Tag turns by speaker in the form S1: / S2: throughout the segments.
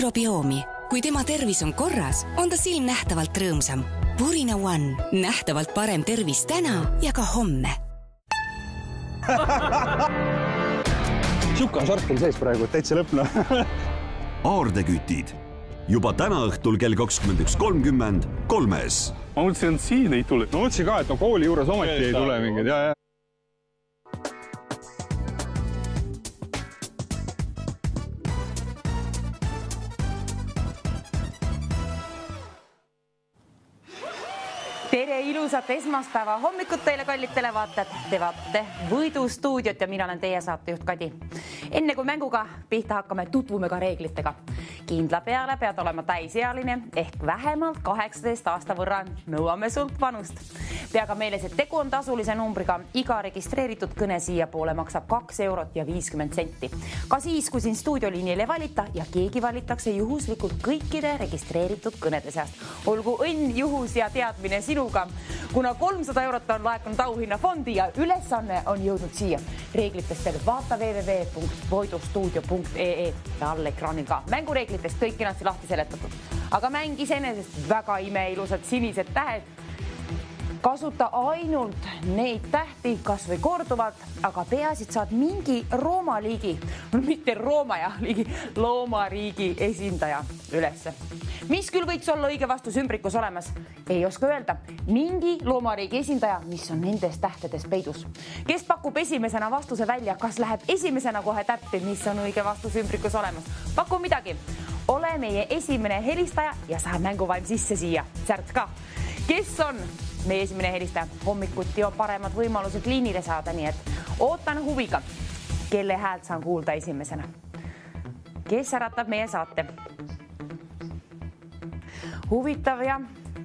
S1: mikrobiomi. Kui tema tervis on korras, on ta silmnähtavalt rõõmsam. Purina One. Nähtavalt parem tervis täna ja ka homme.
S2: Suka sort on sees praegu, täitsa lõpna.
S3: Aardekütid. Juba täna õhtul kell 21.30 3-s.
S2: Ma mõtlesin, et siin ei tule. Ma mõtlesin ka, et kooli juures ometi ei tule mingid. Ja.
S4: Tere ilusat esmaspäeva hommikut teile kallid televaatajad. Te vaatate Võidu stuudiot ja mina olen teie saatejuht Kadi. Enne kui mänguga pihta hakkame, tutvume ka reeglitega. Kindla peale pead olema täisealine ehk vähemalt 18 aasta võrra nõuame sult vanust. Pea ka meeles, et tegu on tasulise numbriga. Iga registreeritud kõne siia poole maksab 2 eurot ja 50 senti. Ka siis, kui siin stuudioliinile valita ja keegi valitakse juhuslikult kõikide registreeritud kõnede seast. Olgu õnn, juhus ja teadmine sinuga, kuna 300 eurot on laekunud auhinnafondi ja ülesanne on jõudnud siia. Reeglitest veel vaata www.voidustuudio.ee ja all ekraanil ka mängureeglitest kõik kenasti lahti seletatud. Aga mäng iseenesest väga imeilusad sinised tähed. Kasuta ainult neid tähti, kas või korduvalt, aga peasid saad mingi roomaliigi, mitte loomariigi esindaja ülesse. Mis küll võiks olla õige vastus ümbrikus olemas? Ei oska öelda. Mingi loomariigi esindaja, mis on nendes tähtedes peidus. Kes pakub esimesena vastuse välja, kas läheb esimesena kohe täppi, mis on õige vastus ümbrikus olemas? Paku midagi. Ole meie esimene helistaja ja saa mänguvaim sisse siia. Särts ka. Kes on meie esimene helistaja? Hommikuti on paremad võimalused liinile saada, nii et ootan huviga, kelle häält saan kuulda esimesena. Kes äratab meie saate? Huvitav ja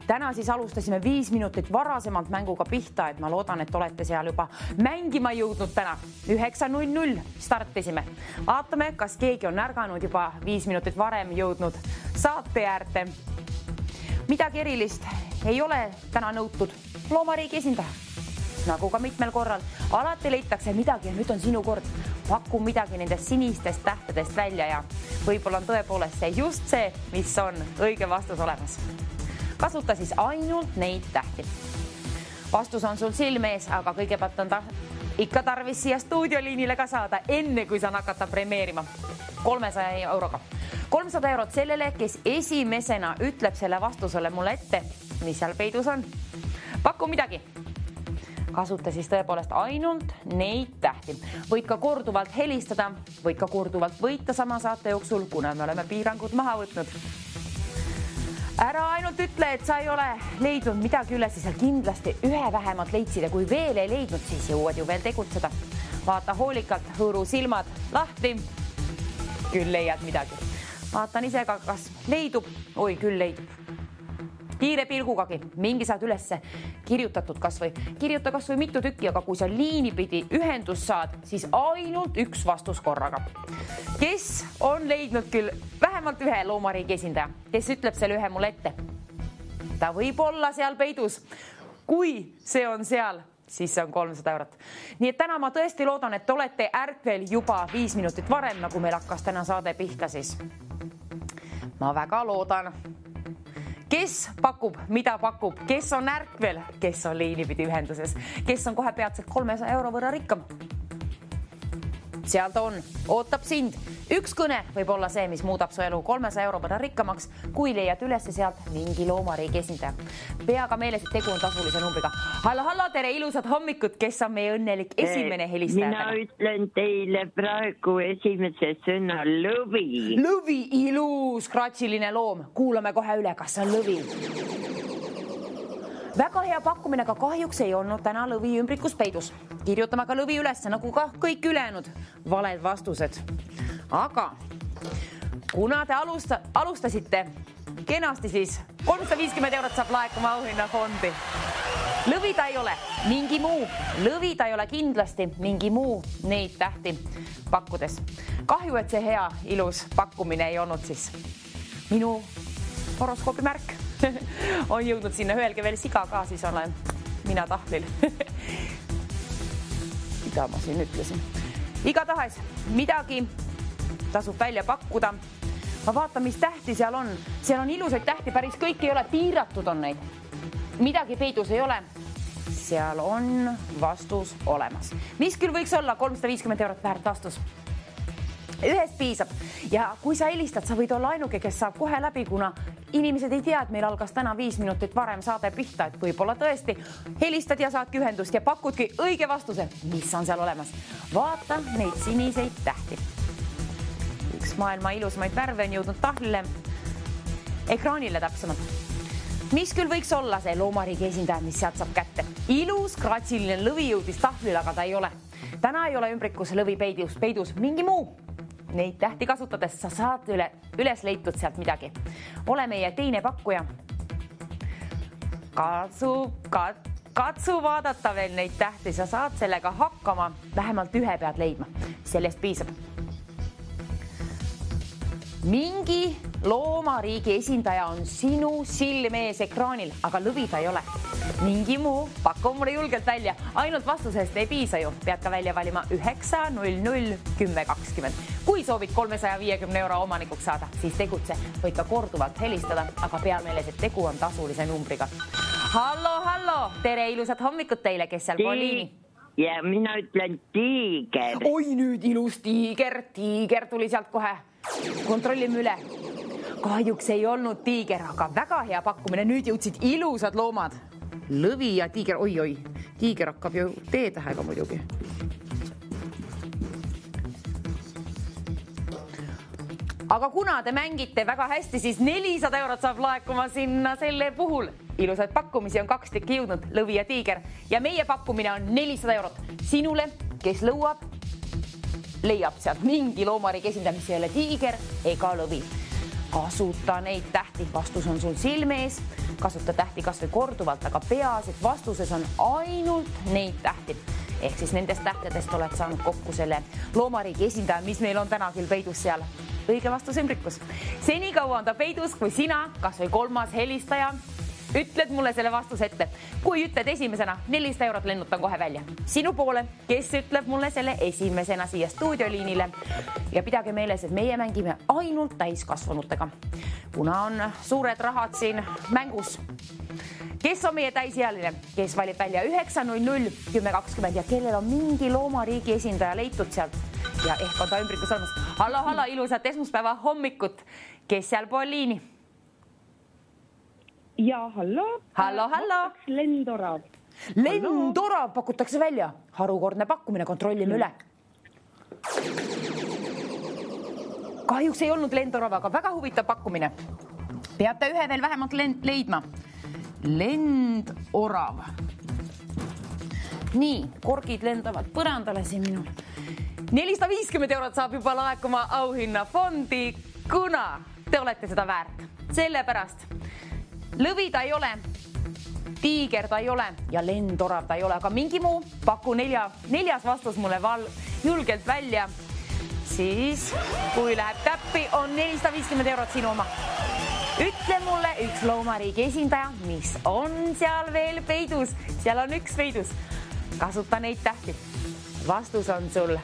S4: täna siis alustasime 5 minutit varasemalt mänguga pihta, et ma loodan, et olete seal juba mängima jõudnud täna. 9.00 startisime. Vaatame, kas keegi on ärganud juba 5 minutit varem jõudnud saate äärte. Midagi erilist ei ole täna nõutud loomariigi esindaja. Nagu ka mitmel korral, alati leitakse midagi ja nüüd on sinu kord. Paku midagi nendest sinistest tähtedest välja ja võib-olla on tõepoolest see just see, mis on õige vastus olemas. Kasuta siis ainult neid tähti. Vastus on sul silme ees, aga kõigepealt on ikka tarvis siia stuudioliinile ka saada, enne kui sa nakata premeerima 300 euroga. 300 eurot sellele, kes esimesena ütleb selle vastusele mulle ette, mis seal peidus on. Paku midagi. Kasuta siis tõepoolest ainult neid tähti. Võid ka korduvalt helistada, võid ka korduvalt võita sama saate jooksul, kuna me oleme piirangud maha võtnud. Ära ainult ütle, et sa ei ole leidnud midagi üles, siis kindlasti ühe vähemalt leidsid ja kui veel ei leidnud, siis jõuad ju veel tegutseda. Vaata hoolikalt, hõõru silmad lahti. Küll leiad midagi. Vaatan ise ka, kas leidub. Oi, küll leidub. Kiire pilgugagi, mingi saad ülesse kirjutatud kasvõi. Kirjuta kasvõi mitu tükki, aga kui sa liini pidi ühendus saad, siis ainult üks vastus korraga. Kes on leidnud küll vähemalt ühe loomariigi esindaja, kes ütleb selle ühe mulle ette? Ta võib olla seal peidus. Kui see on seal, siis see on 300 eurot. Nii et täna ma tõesti loodan, et olete ärkvel juba 5 minutit varem, nagu meil hakkas täna saade pihta siis. Ma väga loodan. Kes pakub, mida pakub, kes on ärkvel, kes on liinipidi ühenduses, kes on kohe peatselt 300 euro võrra rikkam. Seal ta on, ootab sind. Üks kõne võib olla see, mis muudab su elu 300 euro võrra rikkamaks, kui leiad ülesse sealt mingi loomariigi esindaja. Pea ka meeles, et tegu on tasulise numbriga. Hallo, tere ilusat hommikut, kes on meie õnnelik esimene helistaja?
S5: Mina ütlen teile praegu esimese sõna lõvi.
S4: Lõvi, ilus, kratsiline loom. Kuulame kohe üle, kas on lõvi. Väga hea pakkumine, aga kahjuks ei olnud täna lõvi ümbrikus peidus. Kirjutame ka lõvi üles, nagu ka kõik ülejäänud valed vastused. Aga kuna te alustasite kenasti, siis 350 eurot saab laekuma auhinnafondi. Lõvi ta ei ole, mingi muu. Lõvi ta ei ole kindlasti mingi muu neid tähti pakkudes. Kahju, et see hea, ilus pakkumine ei olnud siis minu horoskoobi märk. On jõudnud sinna, öelge veel siga ka, siis olen mina tahvlil. Mida ma siin ütlesin? Igatahes midagi tasub välja pakkuda. Ma vaatan, mis tähti seal on. Seal on ilusaid tähti, päris kõik ei ole, piiratud on neid. Midagi peidus ei ole. Seal on vastus olemas. Mis küll võiks olla 350 eurot väärt vastus? Ühest piisab. Ja kui sa helistad, sa võid olla ainuke, kes saab kohe läbi, kuna inimesed ei tea, et meil algas täna 5 minutit varem saade pihta, et võib-olla tõesti helistad ja saadki ühendust ja pakudki õige vastuse, mis on seal olemas. Vaata neid siniseid tähti. Üks maailma ilusamaid värve on jõudnud tahlile, ekraanile täpsemalt. Mis küll võiks olla see loomariigi esindaja, mis sealt saab kätte? Ilus kratsiline lõvi jõudis tahlile, aga ta ei ole. Täna ei ole ümbrikus lõvi peidus mingi muu. Neid tähti kasutades sa saad üles leitud sealt midagi. Ole meie teine pakkuja. Katsu vaadata veel neid tähti, sa saad sellega hakkama, vähemalt ühe pead leidma. Sellest piisab. Mingi loomariigi esindaja on sinu silme ees ekraanil, aga lõvi ta ei ole. Mingi muu, pakku mulle julgelt välja. Ainult vastusest ei piisa ju. Pead ka välja valima 9001020. Kui soovid 350 euro omanikuks saada, siis tegutse. Võid ka korduvalt helistada, aga pea meeles, et tegu on tasulise numbriga. Hallo, tere ilusat hommikut teile, kes seal Poliini.
S5: Ja mina ütlen tiiger.
S4: Oi nüüd ilus tiiger tuli sealt kohe. Kontrollime üle. Kahjuks ei olnud tiiger, aga väga hea pakkumine. Nüüd jõudsid ilusad loomad. Lõvi ja tiiger, oi. Tiiger hakkab ju T-tähega muidugi. Aga kuna te mängite väga hästi, siis 400 eurot saab laekuma sinna selle puhul. Ilusad pakkumisi on 2 tükki jõudnud, lõvi ja tiiger. Ja meie pakkumine on 400 eurot sinule, kes lõuab, leiab sealt mingi loomariigi esindaja, mis ei ole tiiger ega lõvi. Kasuta neid tähti, vastus on sul silme ees, kasuta tähti kas või korduvalt, aga peas, et vastuses on ainult neid tähti. Ehk siis nendest tähtedest oled saanud kokku selle loomariigi esindaja, mis meil on täna küll peidus seal. Õige vastus ümbrikus. Seni kaua on ta peidus, kui sina, kas või 3. helistaja, ütled mulle selle vastuse ette. Kui ütled esimesena, 400 eurot lennutan kohe välja. Sinu poole, kes ütleb mulle selle esimesena siia stuudioliinile. Ja pidage meeles, et meie mängime ainult täiskasvanutega. Kuna on suured rahad siin mängus. Kes on meie täisealine? Kes valib välja 9001020 ja kellel on mingi loomariigi esindaja leitud sealt? Ja ehk on ta ümbrikus olemas. Hallo, ilusat esmaspäeva hommikut. Kes seal Poliini?
S6: Ja hallo. Lendorav.
S4: Lendorav pakutakse välja. Harukordne pakkumine, kontrollime üle. Kahjuks ei olnud Lendorav, aga väga huvitav pakkumine. Peate ühe veel vähemalt leidma. Lendorav. Nii, korgid lendavad põrandale siin minul. 450 eurot saab juba laekuma auhinnafondi, kuna te olete seda väärt. Sellepärast lõvi ta ei ole, tiiger ta ei ole ja lendorav ta ei ole, aga mingi muu, paku 4. vastus mulle julgelt välja. Siis, kui läheb täppi, on 450 eurot sinu oma. Ütle mulle üks loomariigi esindaja, mis on seal veel peidus. Seal on üks peidus. Kasuta neid tähti. Vastus on sul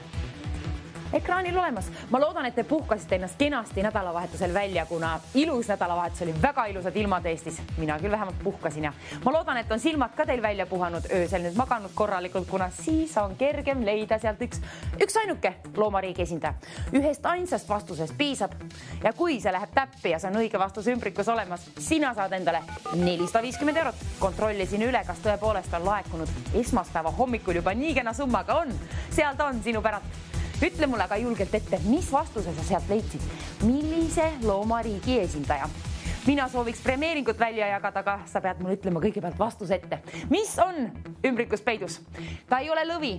S4: ekraanil olemas. Ma loodan, et te puhkasite ennast kenasti nädalavahetusel välja, kuna ilus nädalavahetus oli väga ilusad ilmad Eestis. Mina küll vähemalt puhkasin ja ma loodan, et on silmad ka teil välja puhanud, öösel nüüd maganud korralikult, kuna siis on kergem leida sealt üks ainuke loomariigi esindaja. Ühest ainsast vastusest piisab ja kui see läheb täppi ja see on õige vastus ümbrikus olemas, sina saad endale 450 eurot. Kontrollisin üle, kas tõepoolest on laekunud esmaspäeva hommikul juba nii kena summaga on. Seal ta on sinu päralt. Ütle mulle aga julgelt ette, mis vastuse sa sealt leidsid? Millise loomariigi esindaja? Mina sooviks premeeringut välja jagada, aga sa pead mulle ütlema kõigepealt vastuse ette. Mis on ümbrikus peidus? Ta ei ole lõvi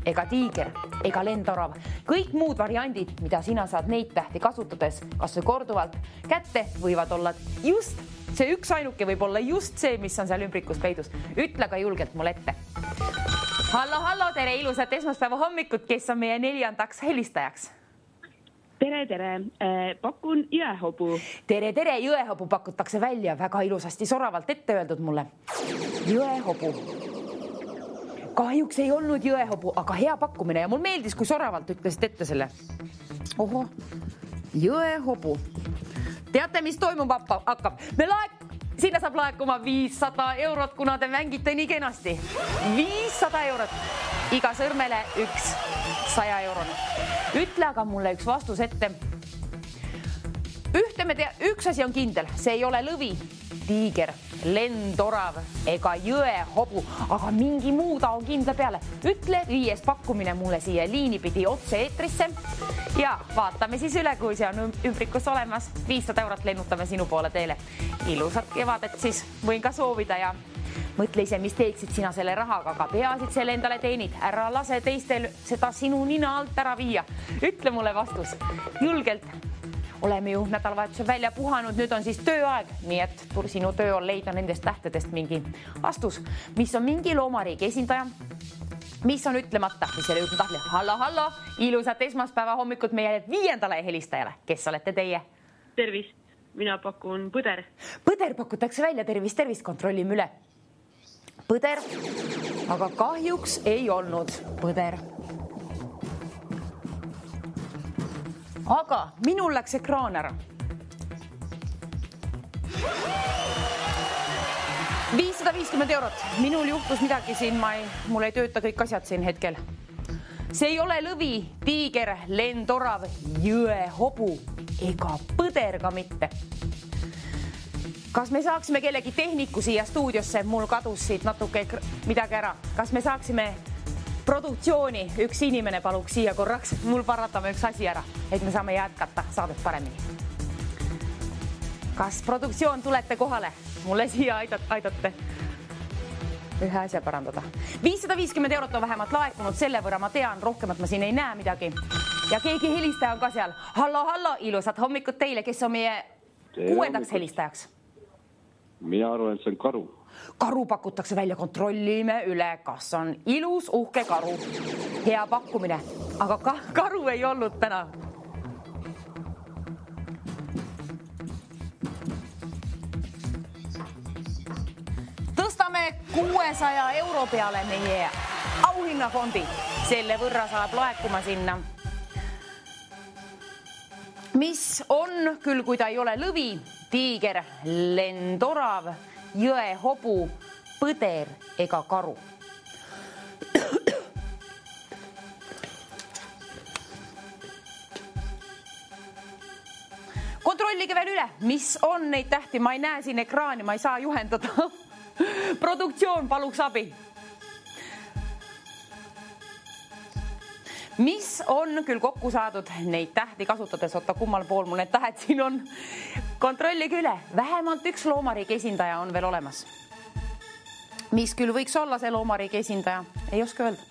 S4: ega tiiger ega lendorav. Kõik muud variandid, mida sina saad neid tähti kasutades, kas või korduvalt kätte, võivad olla just see üks ainuke, võib olla just see, mis on seal ümbrikus peidus. Ütle ka julgelt mulle ette. Hallo, tere ilusat esmaspäeva hommikut, kes on meie 4. helistajaks?
S6: Tere, pakun jõehobu.
S4: Tere, jõehobu pakutakse välja, väga ilusasti soravalt ette öeldud mulle. Jõehobu. Kahjuks ei olnud jõehobu, aga hea pakkumine ja mul meeldis, kui soravalt ütlesid ette selle. Oho, jõehobu. Teate, mis toimuma hakkab? Sinna saab laekuma 500 eurot, kuna te mängite nii kenasti. 500 eurot. Iga sõrmele üks 100 eurone. Ütle aga mulle üks vastus ette. Üks asi on kindel, see ei ole lõvi, tiiger, lendorav ega jõehobu, aga mingi muu ta on kindla peale. Ütle 5 pakkumine mulle siia liini pidi otse eetrisse ja vaatame siis üle, kui see on ümbrikus olemas. 500 eurot lennutame sinu poole teele. Ilusat kevadet siis võin ka soovida ja mõtle ise, mis teeksid sina selle rahaga, aga peasid selle endale teenid. Ära lase teistel seda sinu nina alt ära viia. Ütle mulle vastus. Julgelt. Oleme ju nädalavahetuse välja puhanud, nüüd on siis tööaeg, nii et sinu töö on leida nendest tähtedest mingi vastus, mis on mingi loomariigi esindaja, mis on ütlemata, mis ei ole jõudnud tahvli. Hallo, ilusat esmaspäeva hommikut meie 5. helistajale. Kes olete teie?
S6: Tervist, mina pakun põder.
S4: Põder pakutakse välja, tervist, kontrollime üle. Põder, aga kahjuks ei olnud põder. Aga minul läks ekraan ära. 550 eurot. Minul juhtus midagi siin, mul ei tööta kõik asjad siin hetkel. See ei ole lõvi, tiiger, lendorav, jõehobu ega põder ka mitte. Kas me saaksime kellegi tehniku siia stuudiosse? Mul kadus siit natuke midagi ära. Kas me saaksime produktsiooni, üks inimene paluks siia korraks, mul paratame üks asi ära, et me saame jätkata saadet paremini. Kas produktsioon tulete kohale? Mulle siia aidate ühe asja parandada. 550 eurot on vähemalt laekunud, selle võrra ma tean, rohkemat ma siin ei näe midagi. Ja keegi helistaja on ka seal. Hallo, ilusat hommikut teile, kes on meie 6. helistajaks.
S7: Mina arvan, et see on karu.
S4: Karu pakutakse välja, kontrollime üle, kas on ilus, uhke karu. Hea pakkumine, aga karu ei olnud täna. Tõstame 600 euro peale meie auhinnafondi. Selle võrra saab laekuma sinna. Mis on, küll kui ta ei ole lõvi, tiiger, lendorav, jõehobu, põder ega karu. Kontrollige veel üle, mis on neid tähti. Ma ei näe siin ekraani, ma ei saa juhendada. Produktsioon paluks abi. Mis on küll kokku saadud neid tähti kasutades, oota kummal pool mul need tähed siin on. Kontrollige üle, vähemalt üks loomariigi esindaja on veel olemas. Mis küll võiks olla see loomariigi esindaja, ei oska öelda.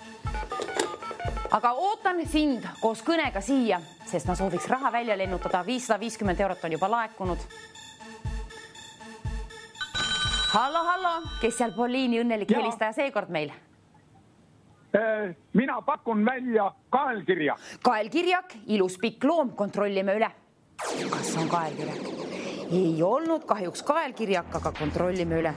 S4: Aga ootan sind koos kõnega siia, sest ma sooviks raha välja lennutada. 550 eurot on juba laekunud. Hallo, kes seal Poliini õnnelik helistaja seekord meil?
S2: Mina pakun välja kaelkirjak.
S4: Kaelkirjak, ilus pikk loom, kontrollime üle. Kas on kaelkirjak? Ei olnud kahjuks kaelkirjak, aga kontrollime üle.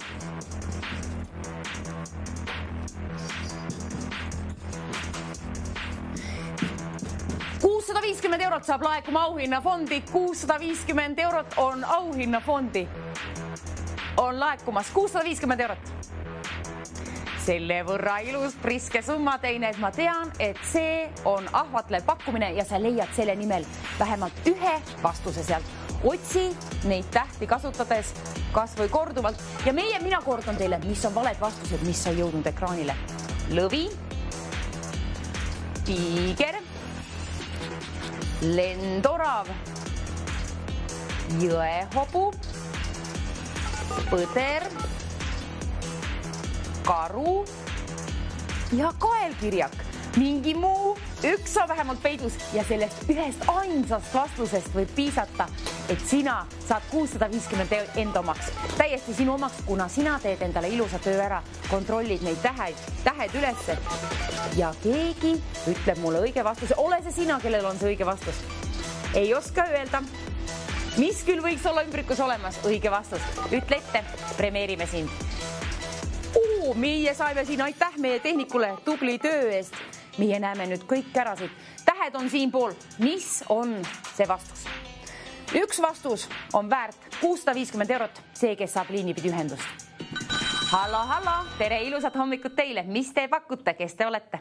S4: €650 saab laekuma auhinnafondi. 650 eurot on auhinnafondi. On laekumas 650 eurot. Selle võrra ilus priske summa teine, et ma tean, et see on ahvatlev pakkumine ja sa leiad selle nimel vähemalt ühe vastuse sealt. Otsi neid tähti kasutades kas või korduvalt ja mina kordan teile, mis on valed vastused, mis on jõudnud ekraanile. Lõvi, tiiger, lendorav, jõehobu, põder, karu ja kaelkirjak. Mingi muu, üks on vähemalt peidus ja sellest ühest ainsast vastusest võib piisata, et sina saad 650 enda omaks. Täiesti sinu omaks, kuna sina teed endale ilusa töö ära, kontrollid neid tähed ülesse ja keegi ütleb mulle õige vastuse. Ole see sina, kellel on see õige vastus. Ei oska öelda, mis küll võiks olla ümbrikus olemas. Õige vastus. Ütle ette, premeerime sind. Meie saime siin, aitäh meie tehnikule tubli töö eest. Meie näeme nüüd kõik ära siit. Tähed on siin pool. Mis on see vastus? Üks vastus on väärt 650 €, see, kes saab liinipidi ühendust. Hallo, tere ilusat hommikut teile. Mis te pakute, kes te olete?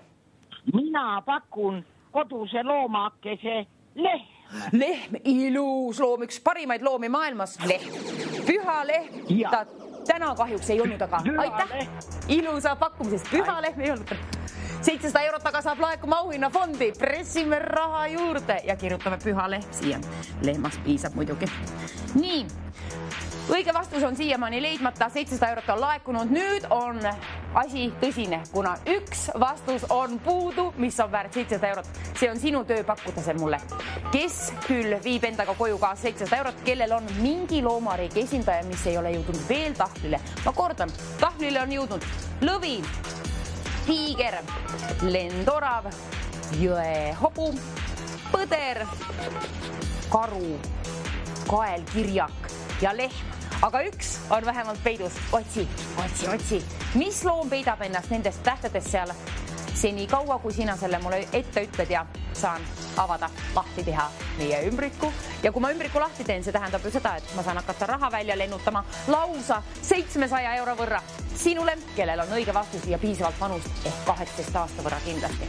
S8: Mina pakun koduse loomakese lehm.
S4: Lehm, ilus loom, üks parimaid loomi maailmas. Lehm, püha lehm. Ta täna kahjuks ei olnud, aga aitäh ilusa pakkumisest. Püha lehm ei olnud. 700 € aga saab laekuma auhinnafondi. Pressime raha juurde ja kirjutame püha lehm siia. Lehmast piisab muidugi. Nii, õige vastus on siiamaani leidmata. 700 € on laekunud. Nüüd on asi tõsine, kuna üks vastus on puudu, mis on väärt 700 €. See on sinu töö pakkuda see mulle. Kes küll viib endaga koju kaas 700 €, kellel on mingi loomariigi esindaja, mis ei ole jõudnud veel tahvlile. Ma kordan, tahvlile on jõudnud lõvi, tiiger, lendorav, jõehobu, põder, karu, kaelkirjak ja lehm. Aga üks on vähemalt peidus. Otsi. Mis loom peidab ennast nendest tähtedest seal? Seni kaua, kui sina selle mulle ette ütled ja saan avada, lahti teha meie ümbriku. Ja kui ma ümbriku lahti teen, see tähendab ju seda, et ma saan hakata raha välja lennutama lausa 700 € võrra. Sinule, kellel on õige vastus ja piisavalt vanust ehk 18 aasta võrra kindlasti.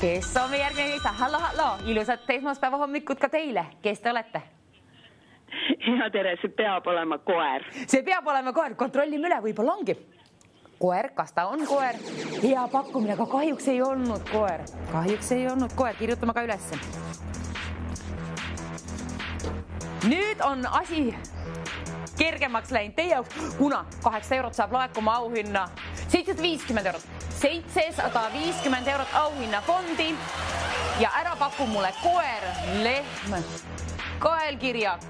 S4: Kes on meie järgmine keista? Hallo, ilusat esmaspäeva hommikut ka teile. Kes te olete?
S5: Ja tere, see peab olema koer.
S4: See peab olema koer, kontrollime üle, võib-olla ongi. Koer, kas ta on koer? Hea pakkumine, aga kahjuks ei olnud koer. Kirjutame ka ülesse. Nüüd on asi kergemaks läinud teie jaoks, kuna 800 € saab laekuma auhinna 750 €. 750 € auhinnafondi ja ära paku mulle koer, lehm, kaelkirjak,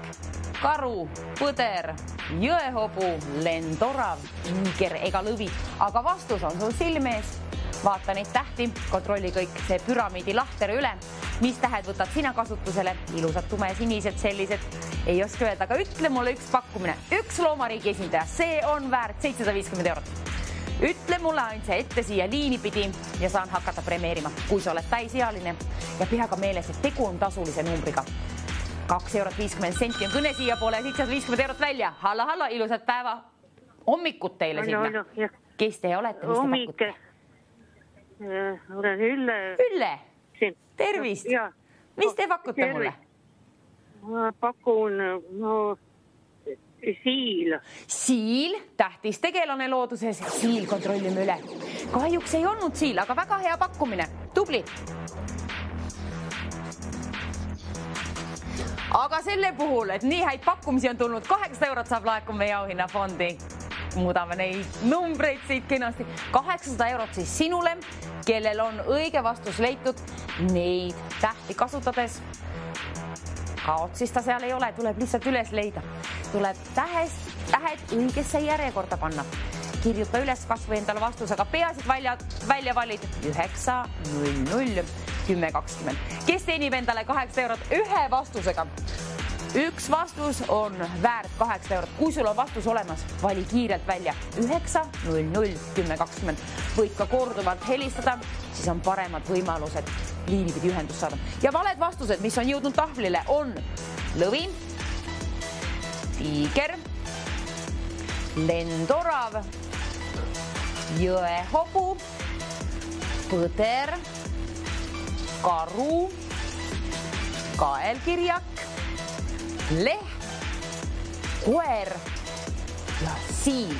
S4: karu, põder, jõehobu, lendorav, tiiger ega lõvi. Aga vastus on sul silme ees. Vaata neid tähti, kontrolli kõik see püramiidi lahter üle. Mis tähed võtad sina kasutusele? Ilusad tumesinised sellised. Ei oska öelda, aga ütle mulle üks pakkumine. Üks loomariigi esindaja, see on väärt 750 €. Ütle mulle ainult see ette siia liinipidi ja saan hakata premeerima, kui sa oled täisealine. Ja pea ka meeles, et tegu on tasulise numbriga. 2,50 € on kõne siia poole, 750 € välja. Hallo, ilusat päeva. Hommikut teile sinna. Kes te olete?
S5: Hommike. Olen Ülle.
S4: Tervist. Mis te pakute mulle?
S5: Ma pakun siil.
S4: Siil, tähtis tegelane looduses. Siil, kontrollime üle. Kahjuks ei olnud siil, aga väga hea pakkumine. Tubli. Aga selle puhul, et nii häid pakkumisi on tulnud, 800 € saab laekuma meie auhinnafondi. Muudame neid numbreid siit kenasti. 800 € siis sinule, kellel on õige vastus leitud neid tähti kasutades. Kaotsista seal ei ole, tuleb lihtsalt üles leida. Tuleb tähed õigesse järjekorda panna. Kirjuta üles kas või endale vastus, aga peasid välja valid 9, 00, 10, 20. Kes teenib endale 800 € ühe vastusega? Üks vastus on väärt 800 €. Kui sul on vastus olemas, vali kiirelt välja 9, 00, 10, 20. Võid ka korduvalt helistada, siis on paremad võimalused liinipidi ühendust saada. Ja valed vastused, mis on jõudnud tahvlile, on lõvi, tiiger, lendorav, jõehobu, põder, karu, kaelkirjak, lehm, koer ja siil.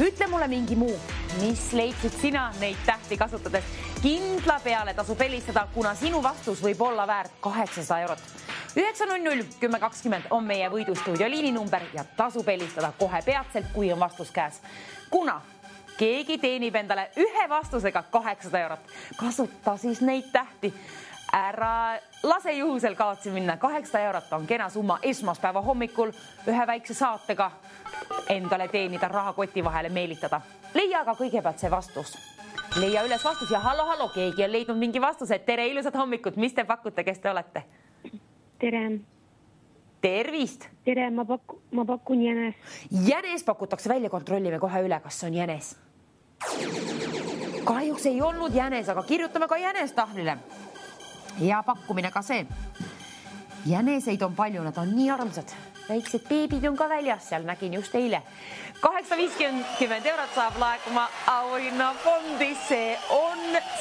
S4: Ütle mulle mingi muu, mis leidsid sina neid tähti kasutades. Kindla peale tasub helistada, kuna sinu vastus võib olla väärt 800 €. 900 10 20 on meie võidustuudio liininumber ja tasub helistada kohe peatselt, kui on vastus käes. Kuna keegi teenib endale ühe vastusega 800 €, kasuta siis neid tähti. Ära lase juhusel kaotsi minna. 800 € on kena summa esmaspäeva hommikul ühe väikse saatega endale teenida, rahakoti vahele meelitada. Leia aga kõigepealt see vastus. Leia üles vastus ja hallo, keegi on leidnud mingi vastuse. Tere, ilusat hommikut. Mis te pakute, kes te olete?
S6: Tere.
S4: Tervist.
S6: Tere, ma pakun jänes.
S4: Jänes pakutakse välja, kontrollime kohe üle, kas on jänes. Kahjuks ei olnud jänes, aga kirjutame ka jänes tahvlile. Hea pakkumine ka see. jäneseid on palju, nad on nii armsad. Väiksed beebid on ka väljas, seal nägin just eile. 850 eurot saab laekuma auhinnafondi, see on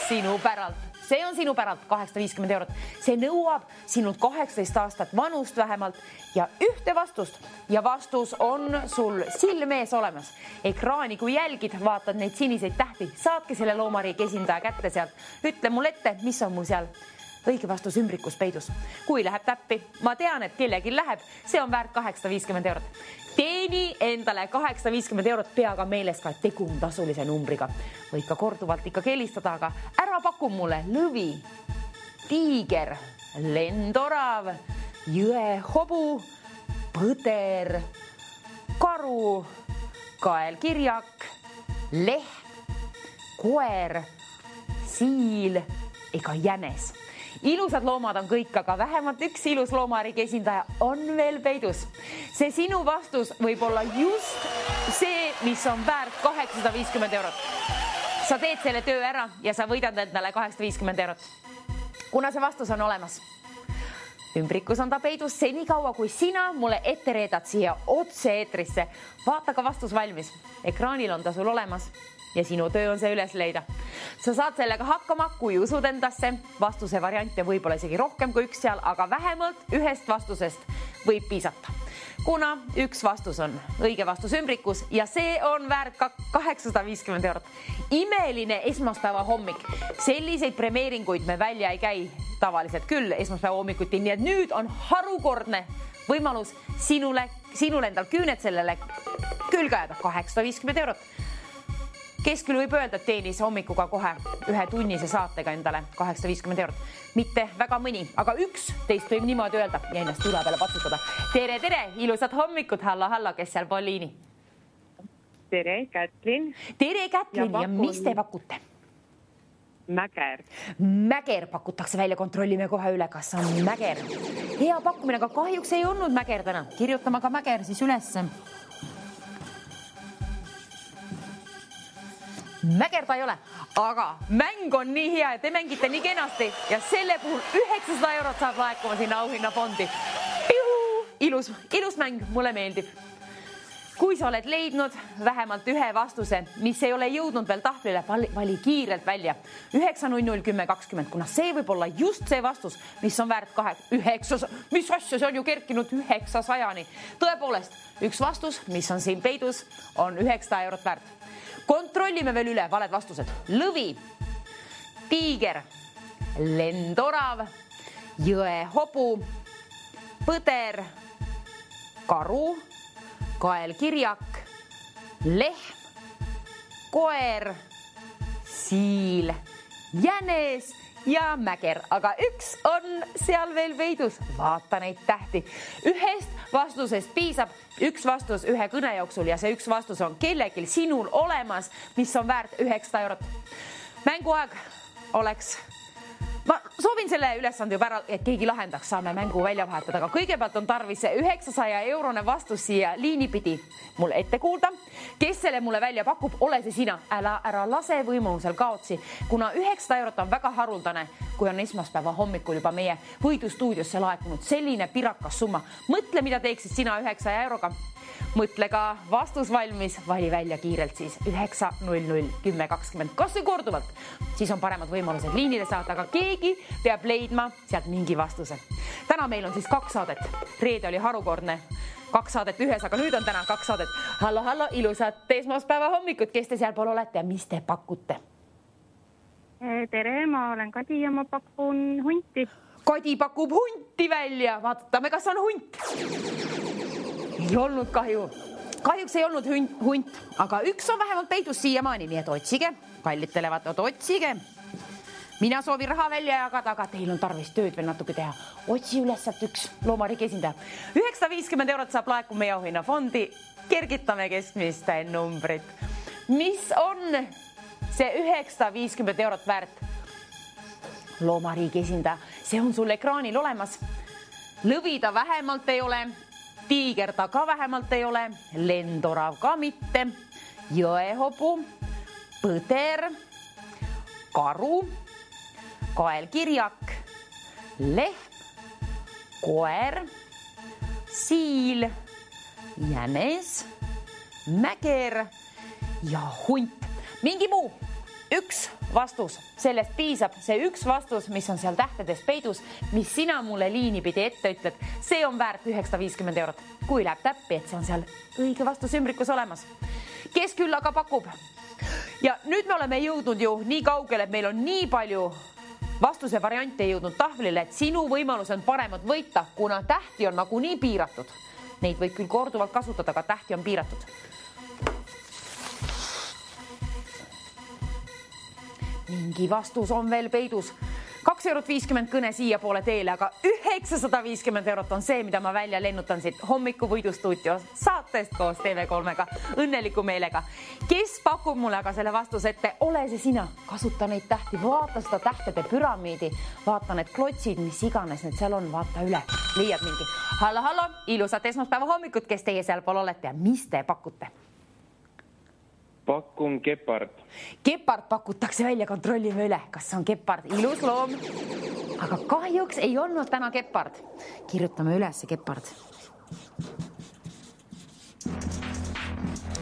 S4: sinu päralt. See on sinu päralt 850 eurot. See nõuab sinult 18 aastat vanust vähemalt ja ühte vastust. Ja vastus on sul silmees olemas. Ekraani kui jälgid, vaatad neid siniseid tähti, saadki selle loomariigi esindaja kätte sealt. Ütle mul ette, mis on mul seal õige vastus ümbrikus peidus. Kui läheb täppi, ma tean, et kellelgi läheb, see on väärt 850 eurot. Teeni endale 850 eurot, peaga meeles ka tegu on tasulise numbriga. Võid ka korduvalt ikka helistada, aga ära paku mulle lõvi, tiiger, lendorav, jõehobu, põder, karu, kaelkirjak, lehm, koer, siil ega jänes. Ilusad loomad on kõik, aga vähemalt üks ilus loomariigi esindaja on veel peidus. See sinu vastus võib olla just see, mis on väärt 850 eurot. Sa teed selle töö ära ja sa võidad endale 850 eurot. Kuna see vastus on olemas, ümbrikus on ta peidus senikaua, kui sina mulle ette reedad siia otse eetrisse. Vaata ka vastus valmis. Ekraanil on ta sul olemas. Ja sinu töö on see üles leida. Sa saad sellega hakkama, kui usud endasse. Vastuse variante võib olla isegi rohkem kui üks seal, aga vähemalt ühest vastusest võib piisata. Kuna üks vastus on õige vastus ümbrikus ja see on väärt 850 eurot. Imeline esmaspäeva hommik. Selliseid premeeringuid me välja ei käi tavaliselt küll esmaspäeva hommikuti, nii et nüüd on harukordne võimalus sinule endal küüned sellele külge ajada 850 eurot. Kes küll võib öelda, et teenis hommikuga kohe ühe tunnise saatega endale 850 eurot. Mitte väga mõni, aga üks teist võib niimoodi öelda ja ennast üle peale patsutada. Tere, ilusad hommikut, halla, kes seal pool liini?
S6: Tere, Kätlin.
S4: Tere, Kätlin ja mis te pakute?
S6: Mäger.
S4: Mäger pakutakse välja, kontrollime kohe üle, kas on mäger. Hea pakkumine, aga kahjuks ei olnud mäger täna. Kirjutama ka mäger siis ülesse. Mäger ta ei ole, aga mäng on nii hea ja te mängite nii kenasti ja selle puhul 900 eurot saab laekuma sinna auhinnafondi. Ilus mäng, mulle meeldib. Kui sa oled leidnud vähemalt ühe vastuse, mis ei ole jõudnud veel tahvlile, vali kiirelt välja 9001020, kuna see võib olla just see vastus, mis on väärt 900, mis asja, see on ju kerkinud 900-ni. Tõepoolest, üks vastus, mis on siin peidus, on 900 eurot väärt. Kontrollime veel üle valed vastused. Lõvi, tiiger, lendorav, jõehobu, põder, karu, kaelkirjak, lehm, koer, siil, jänes ja mäger, aga üks on seal veel peidus. Vaata neid tähti. Ühest vastusest piisab, üks vastus ühe kõne jooksul ja see üks vastus on kellegil sinul olemas, mis on väärt 900 eurot. Mänguaeg oleks... Ma soovin selle ülesande juba ära, et keegi lahendaks, saame mängu välja vahetada, aga kõigepealt on tarvis 900 eurone vastus siia liinipidi mul ette kuulda. Kes selle mulle välja pakub, ole see sina, ära lase võimalusel kaotsi, kuna 900 eurot on väga haruldane, kui on esmaspäeva hommikul juba meie võidustuudiosse laekunud selline pirakas summa. Mõtle, mida teeksid sina 900 euroga. Mõtle ka vastus valmis, vali välja kiirelt siis 9001020. Kas või korduvalt, siis on paremad võimalused liinile saada, aga keegi peab leidma sealt mingi vastuse. Täna meil on siis 2 saadet. Reede oli harukordne 2 saadet ühes, aga nüüd on täna 2 saadet. Hallo, ilusat esmaspäeva hommikut, kes te seal pool olete ja mis te pakute?
S6: Tere, ma olen Kadi ja ma pakun hunti.
S4: Kadi pakub hunti välja, vaatame, kas on hunt. Ei olnud kahjuks ei olnud hunt, aga üks on vähemalt peidus siiamaani, nii et otsige, kallid televaatavad, otsige. Mina soovin raha välja jagada, aga teil on tarvis tööd veel natuke teha. Otsi üles sealt üks loomariigi esindaja. 950 eurot saab laekuma meie auhinnafondi. Kergitame keskmist numbrit. Mis on see 950 eurot väärt? Loomariigi esindaja, see on sul ekraanil olemas. Lõvida vähemalt ei ole. Tiiger ta ka vähemalt ei ole, lendorav ka mitte, jõehobu, põder, karu, kaelkirjak, lehm, koer, siil, jänes, mäger ja hunt. Mingi muu. Üks vastus, sellest piisab. See üks vastus, mis on seal tähtedes peidus, mis sina mulle liini pidi ette ütled, see on väärt 950 eurot. Kui läheb täppi, et see on seal õige vastus ümbrikus olemas. Kes küll aga pakub? Ja nüüd me oleme jõudnud ju nii kaugele, et meil on nii palju vastuse variante jõudnud tahvlile, et sinu võimalus on paremat võita, kuna tähti on nagu nii piiratud. Neid võib küll korduvalt kasutada, aga tähti on piiratud. Mingi vastus on veel peidus. 2,50 € kõne siia poole teele, aga 950 eurot on see, mida ma välja lennutan siit hommiku võidustuudio saatest koos TV3-ga õnneliku meelega. Kes pakub mulle aga selle vastuse ette? Ole see sina, kasuta neid tähti, vaata seda tähtede püramiidi, vaata need klotsid, mis iganes need seal on, vaata üle, leiad mingi. Hallo, ilusat esmaspäeva hommikut, kes teie seal pool olete ja mis te pakute?
S9: Pakun gepard.
S4: Gepard pakutakse välja, kontrollime üle, kas on gepard. Ilus loom. Aga kahjuks ei olnud täna gepard. Kirjutame üles gepard.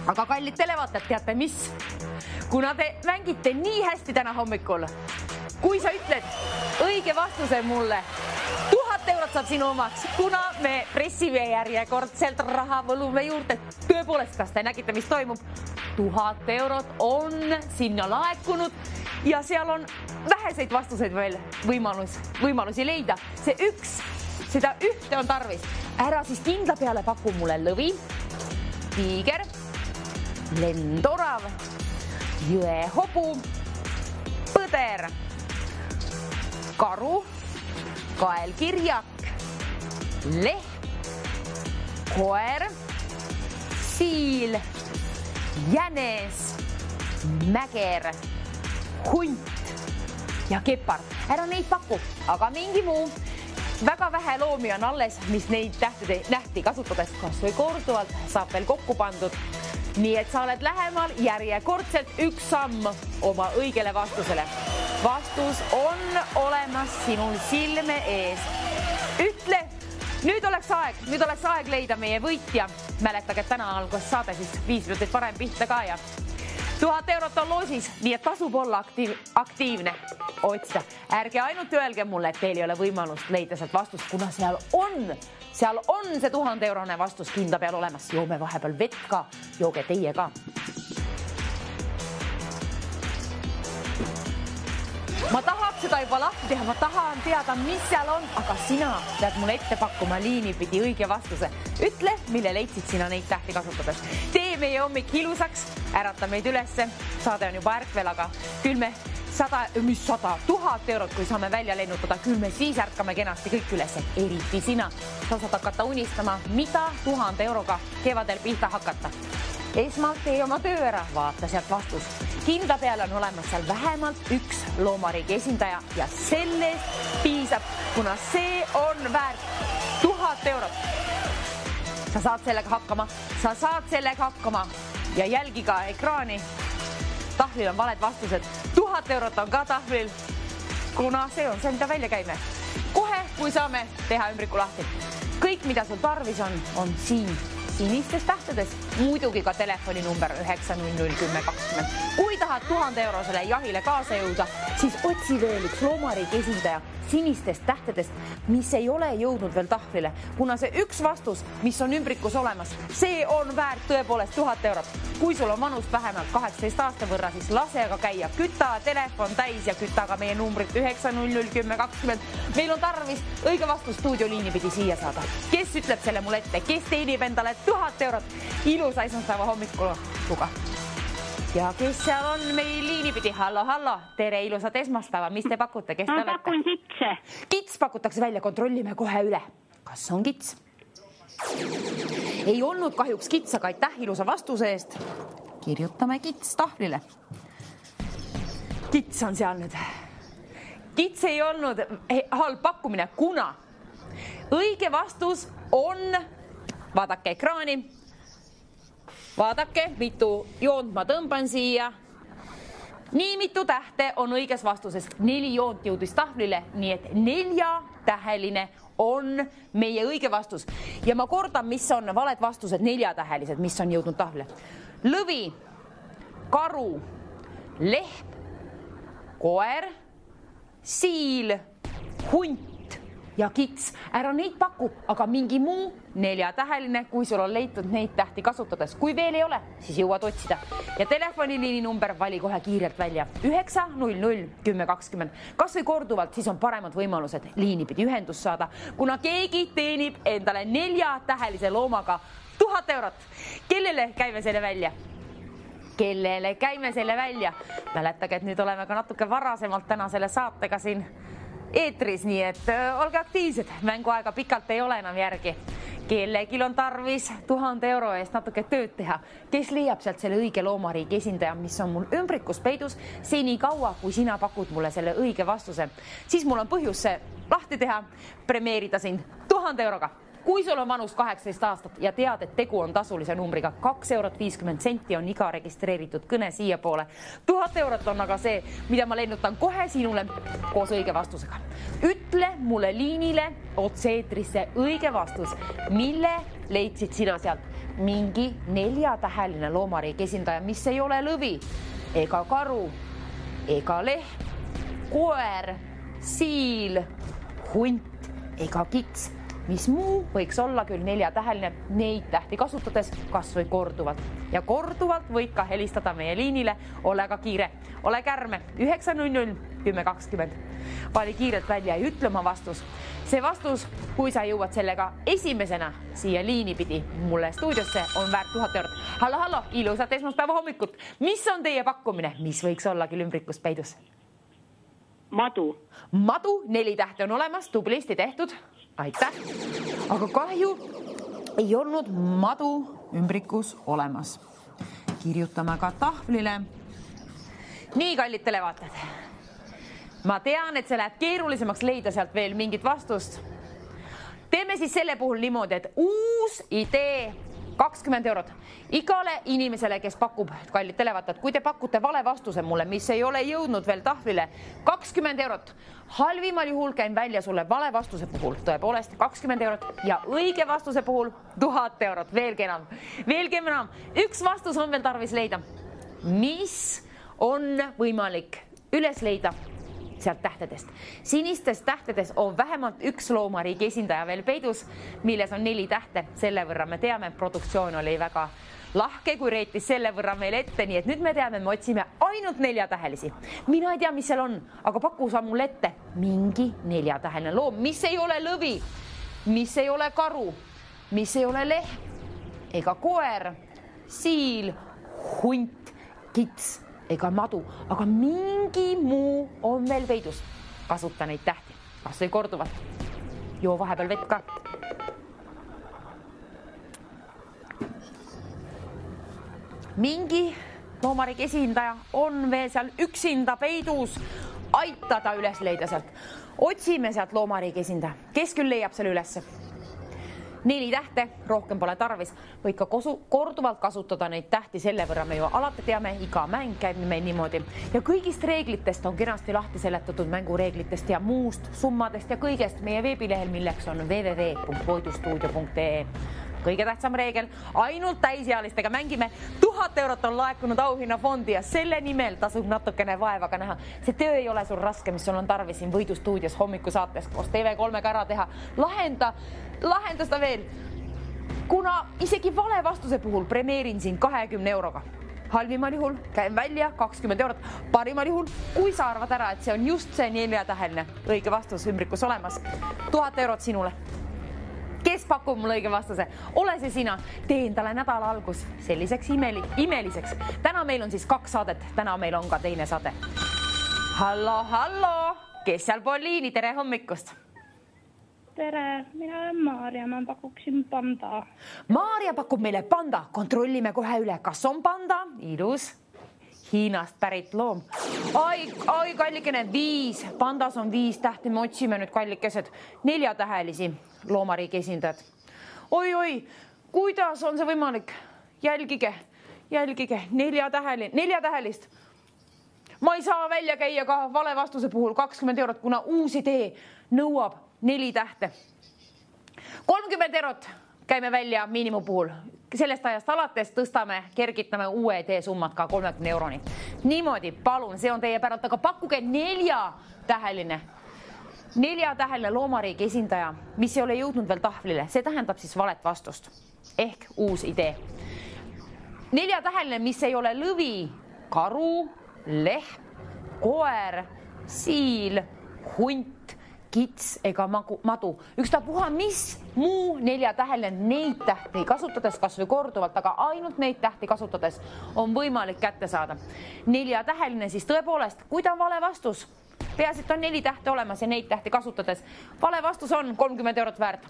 S4: Aga kallid televaatajad, teate mis? Kuna te mängite nii hästi täna hommikul, kui sa ütled õige vastuse mulle, 1000 eurot saab sinu omaks, kuna me pressime järjekordselt raha võlume juurde. Tõepoolest, kas te nägite, mis toimub? 1000 eurot on sinna laekunud ja seal on väheseid vastuseid veel võimalusi leida. Seda ühte on tarvis. Ära siis kindla peale paku mulle lõvi, tiiger, lendorav, jõehobu, põder, karu, kaelkirjak, leht, koer, siil, jänes, mäger, hunt ja gepard. Ära neid paku, aga mingi muu. Väga vähe loomi on alles, mis neid nähti kasutades kas või korduvalt saab veel kokku pandud. Nii et sa oled lähemal järjekordselt üks samm oma õigele vastusele. Vastus on olemas sinul silme ees. Ütle, nüüd oleks aeg leida meie võitja. Mäletage, et täna algas saade siis 5 minutit varem pihta ka ja 1000 eurot on loosis, nii et tasub olla aktiivne. Otsida. Ärge ainult öelge mulle, et teil ei ole võimalust leida sealt vastust, kuna seal on see 1000 eurone vastus kindla peal olemas. Joome vahepeal vett ka, jooge teie ka. Ma tahaks seda juba lahti teha, ma tahan teada, mis seal on, aga sina pead mulle ette pakkuma liini pidi õige vastuse. Ütle, mille leidsid sina neid tähti kasutades. Tee meie hommik ilusaks, ärata meid ülesse, saade on juba ärkvel, aga küll me 1000 eurot, kui saame välja lennutada, küll me siis ärkame kenasti kõik üles, eriti sina. Sa saad hakata unistama, mida 1000 euroga kevadel pihta hakata. Esmalt tee oma töö ära, vaata sealt vastus. Kindla peale on olemas seal vähemalt üks loomariigi esindaja ja sellest piisab, kuna see on väärt 1000 eurot. Sa saad sellega hakkama ja jälgi ka ekraani. Tahvlil on valed vastused. 1000 eurot on ka tahvlil, kuna see on see, mida välja käime. Kohe, kui saame teha ümbriku lahti. Kõik, mida sul tarvis on siin sinistes tähtedes, muidugi ka telefoninumber 9001020. Kui tahad 1000 eurosele jahile kaasa jõuda, siis otsi veel üks loomariigi esindaja sinistest tähtedest, mis ei ole jõudnud veel tahvlile, kuna see üks vastus, mis on ümbrikus olemas, see on väärt tõepoolest 1000 eurot. Kui sul on vanust vähemalt 18 aasta võrra, siis lase aga käia, küta telefon täis ja küta ka meie numbrit 9001020. Meil on tarvis õige vastus stuudioliini pidi siia saada. Kes ütleb selle mulle ette, kes teenib endale 1000 eurot ilusa esmaspäeva hommikuga? Ja kes seal on meil liini pidi? Hallo, tere, ilusat esmaspäeva. Mis te pakute? Kes te olete?
S6: Ma pakun kitse.
S4: Kits pakutakse välja, kontrollime kohe üle. Kas on kits? Ei olnud kahjuks kits, aga aitäh ilusa vastuse eest. Kirjutame kits tahvlile. Kits on seal nüüd. Kits ei olnud halb pakkumine, kuna õige vastus on, vaadake ekraani, vaadake, mitu joont ma tõmban siia. Nii mitu tähte on õiges vastuses. 4 joont jõudis tahvlile, nii et 4 4-täheline on meie õige vastus. Ja ma kordan, mis on valed vastused 4-tähelised, mis on jõudnud tahvle. Lõvi, karu, lehm, koer, siil, hunt ja kits. Ära neid paku, aga mingi muu 4-täheline, kui sul on leitud neid tähti kasutades. Kui veel ei ole, siis jõuad otsida. Ja telefoniliini number vali kohe kiirelt välja. 900 10 20. Kas või korduvalt, siis on paremad võimalused liini pidi ühendust saada, kuna keegi teenib endale 4-tähelise loomaga 1000 eurot. Kellele käime selle välja? Kellele käime selle välja? Mäletage, et nüüd oleme ka natuke varasemalt täna selle saatega siin eetris, nii et olge aktiivsed. Mänguaega pikalt ei ole enam järgi. Kellegil on tarvis 1000 euro eest natuke tööd teha. Kes leiab sealt selle õige loomariigi esindaja, mis on mul ümbrikus peidus seni kaua, kui sina pakud mulle selle õige vastuse, siis mul on põhjus see lahti teha, premeerida sind 1000 euroga. Kui sul on vanus 18 aastat ja tead, et tegu on tasulise numbriga 2 eurot 50 senti on iga registreeritud kõne siia poole. 1000 eurot on aga see, mida ma lennutan kohe sinule koos õige vastusega. Ütle mulle liinile otse-eetrisse õige vastus, mille leidsid sina sealt. Mingi 4-täheline loomariigi esindaja, mis ei ole lõvi ega karu ega lehm, koer, siil, hunt ega kits. Mis muu võiks olla küll 4-täheline neid tähti kasutades kas või korduvalt. Ja korduvalt võid ka helistada meie liinile, ole ka kiire, ole kärme 900 10 20. Vali kiirelt välja ja ütle oma vastus. See vastus, kui sa jõuad sellega esimesena siia liini pidi mulle stuudiosse, on väärt 1000 eurot. Hallo, ilusat esmaspäeva hommikut. Mis on teie pakkumine? Mis võiks olla küll ümbrikus peidus?
S6: Madu.
S4: Madu, 4 tähte on olemas, tublisti tehtud. Aitäh. Aga kahju ei olnud madu ümbrikus olemas. Kirjutame ka tahvlile. Nii, kallid televaatajad. Ma tean, et see läheb keerulisemaks leida sealt veel mingit vastust. Teeme siis selle puhul niimoodi, et uus idee 20 eurot. Igale inimesele, kes pakub, kallid televaatajad, kui te pakute vale vastuse mulle, mis ei ole jõudnud veel tahvlile, 20 eurot. Halvimal juhul käin välja sulle vale vastuse puhul, tõepoolest 20 eurot ja õige vastuse puhul 1000 eurot, veelgi enam. Üks vastus on veel tarvis leida. Mis on võimalik üles leida sealt tähtedest? Sinistes tähtedes on vähemalt üks loomariigi esindaja veel peidus, milles on 4 tähte. Selle võrra me teame, produktsioon oli väga lahke, kui reitis selle võrra meil ette, nii et nüüd me teame, me otsime ainult 4-tähelisi. Mina ei tea, mis seal on, aga paku sa mulle ette mingi 4-täheline loom, mis ei ole lõvi, mis ei ole karu, mis ei ole lehm ega koer, siil, hunt, kits ega madu, aga mingi muu on veel peidus. Kasuta neid tähti, kas või korduvalt. Joo vahepeal vett ka. Mingi loomariigi esindaja on veel seal üksinda peidus. Aita ta üles leida sealt. Otsime sealt loomariigi esindaja. Kes küll leiab selle ülesse? 4 tähte, rohkem pole tarvis. Võid ka korduvalt kasutada neid tähti, selle võrra me ju alati teame, iga mäng käib meil niimoodi. Ja kõigist reeglitest on kenasti lahti seletatud mängureeglitest ja muust, summadest ja kõigest meie veebilehel, milleks on www.voidustuudio.ee. Kõige tähtsam reegel, ainult täisealistega mängime. 1000 eurot on laekunud auhinnafondi ja selle nimel tasub natukene vaevaga näha. See töö ei ole sul raske, mis sul on tarvis siin Võidustuudios hommikusaates koos TV3-ga ära teha. Lahenda seda veel. Kuna isegi vale vastuse puhul premeerin siin 20 euroga. Halvimal juhul käin välja 20 eurot. Parimal juhul, kui sa arvad ära, et see on just see 4-täheline õige vastus ümbrikus olemas, 1000 eurot sinule. Kes pakub mulle õige vastuse? Ole see sina, tee endale nädala algus selliseks imeliseks. Täna meil on siis 2 saadet, täna meil on ka teine saade. Hallo, kes seal pool liini, tere hommikust.
S6: Tere, mina olen Maarja, ma pakuksin panda.
S4: Maarja pakub meile panda, kontrollime kohe üle, kas on panda, ilus. Hiinast pärit loom. Ai, kallikene, 5. Pandas on 5 tähti, me otsime nüüd kallikesed 4-tähelisi loomariigi esindajad. Oi, kuidas on see võimalik? Jälgige, 4-tähelist. Ma ei saa välja käia ka vale vastuse puhul 20 eurot, kuna uus idee nõuab 4 tähte. 30 eurot käime välja miinimum puhul. Sellest ajast alates tõstame, kergitame uue idee summat ka 30 euroni. Niimoodi, palun, see on teie päralt, aga pakkuge 4-täheline. 4-täheline loomariigi esindaja, mis ei ole jõudnud veel tahvlile. See tähendab siis valet vastust ehk uus idee. 4-täheline, mis ei ole lõvi, karu, lehm, koer, siil, hunt, kits ega madu. Ükstapuha, mis muu 4-täheline neid tähti kasutades, kas või korduvalt, aga ainult neid tähti kasutades on võimalik kätte saada. 4-täheline siis tõepoolest, kui ta on vale vastus, peaasi, on 4 tähte olemas ja neid tähti kasutades. Vale vastus on 30 eurot väärt.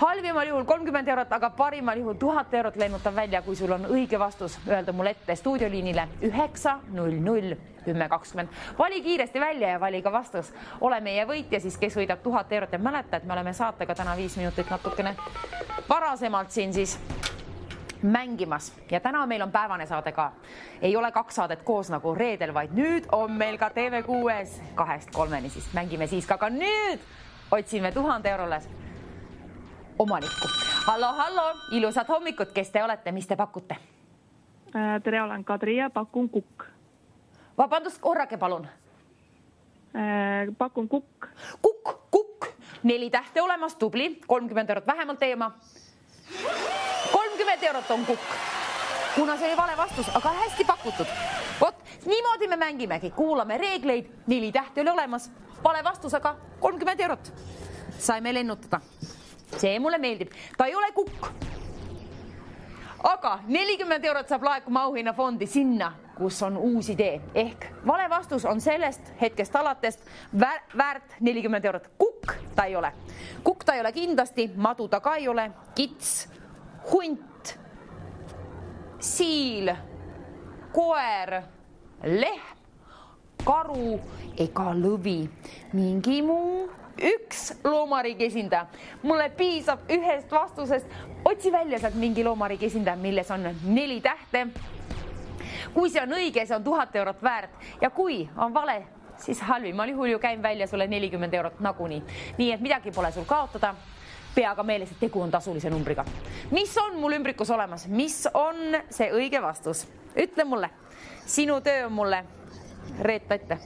S4: Halvimal juhul 30 eurot, aga parimal juhul 1000 eurot lennutab välja, kui sul on õige vastus. Öelda mulle ette stuudioliinile 900 1020. Vali kiiresti välja ja vali ka vastus. Ole meie võitja siis, kes võidab 1000 eurot ja mäleta, et me oleme saatega täna 5 minutit natukene varasemalt siin siis mängimas. Ja täna meil on päevane saade ka. Ei ole 2 saadet koos nagu reedel, vaid nüüd on meil ka TV6-s 2-3 siis. Mängime siis ka nüüd otsime 1000 eurole omanikku. Hallo, ilusat hommikut, kes te olete, mis te pakute?
S6: Tere, olen Kadri ja pakun kukk.
S4: Vabandust, korrake palun.
S6: Pakun kukk.
S4: Kukk. 4 tähte olemas, tubli. 30 eurot vähemalt teema. 30 eurot on kukk. Kuna see oli vale vastus, aga hästi pakutud. Vot, niimoodi me mängimegi. Kuulame reegleid, 4 tähte oli olemas. Vale vastus, aga 30 eurot. Saime lennutada. See mulle meeldib. Ta ei ole kukk. Aga 40 eurot saab laekuma auhinnafondi sinna, kus on uus idee. Ehk vale vastus on sellest hetkest alatest väärt 40 eurot. Kukk ta ei ole. Kukk ta ei ole kindlasti, madu ta ka ei ole. Kits, hunt, siil, koer, lehm, karu ega lõvi. Mingi muu. 1 loomariigi esindaja. Mulle piisab ühest vastusest. Otsi välja sealt mingi loomariigi esindaja, milles on 4 tähte. Kui see on õige, see on 1000 eurot väärt. Ja kui on vale, siis halvimal juhul ju käin välja sulle 40 eurot nagunii. Nii et midagi pole sul kaotada. Peaga meeles, et tegu on tasulise numbriga. Mis on mul ümbrikus olemas? Mis on see õige vastus? Ütle mulle. Sinu töö on mulle reeta ette.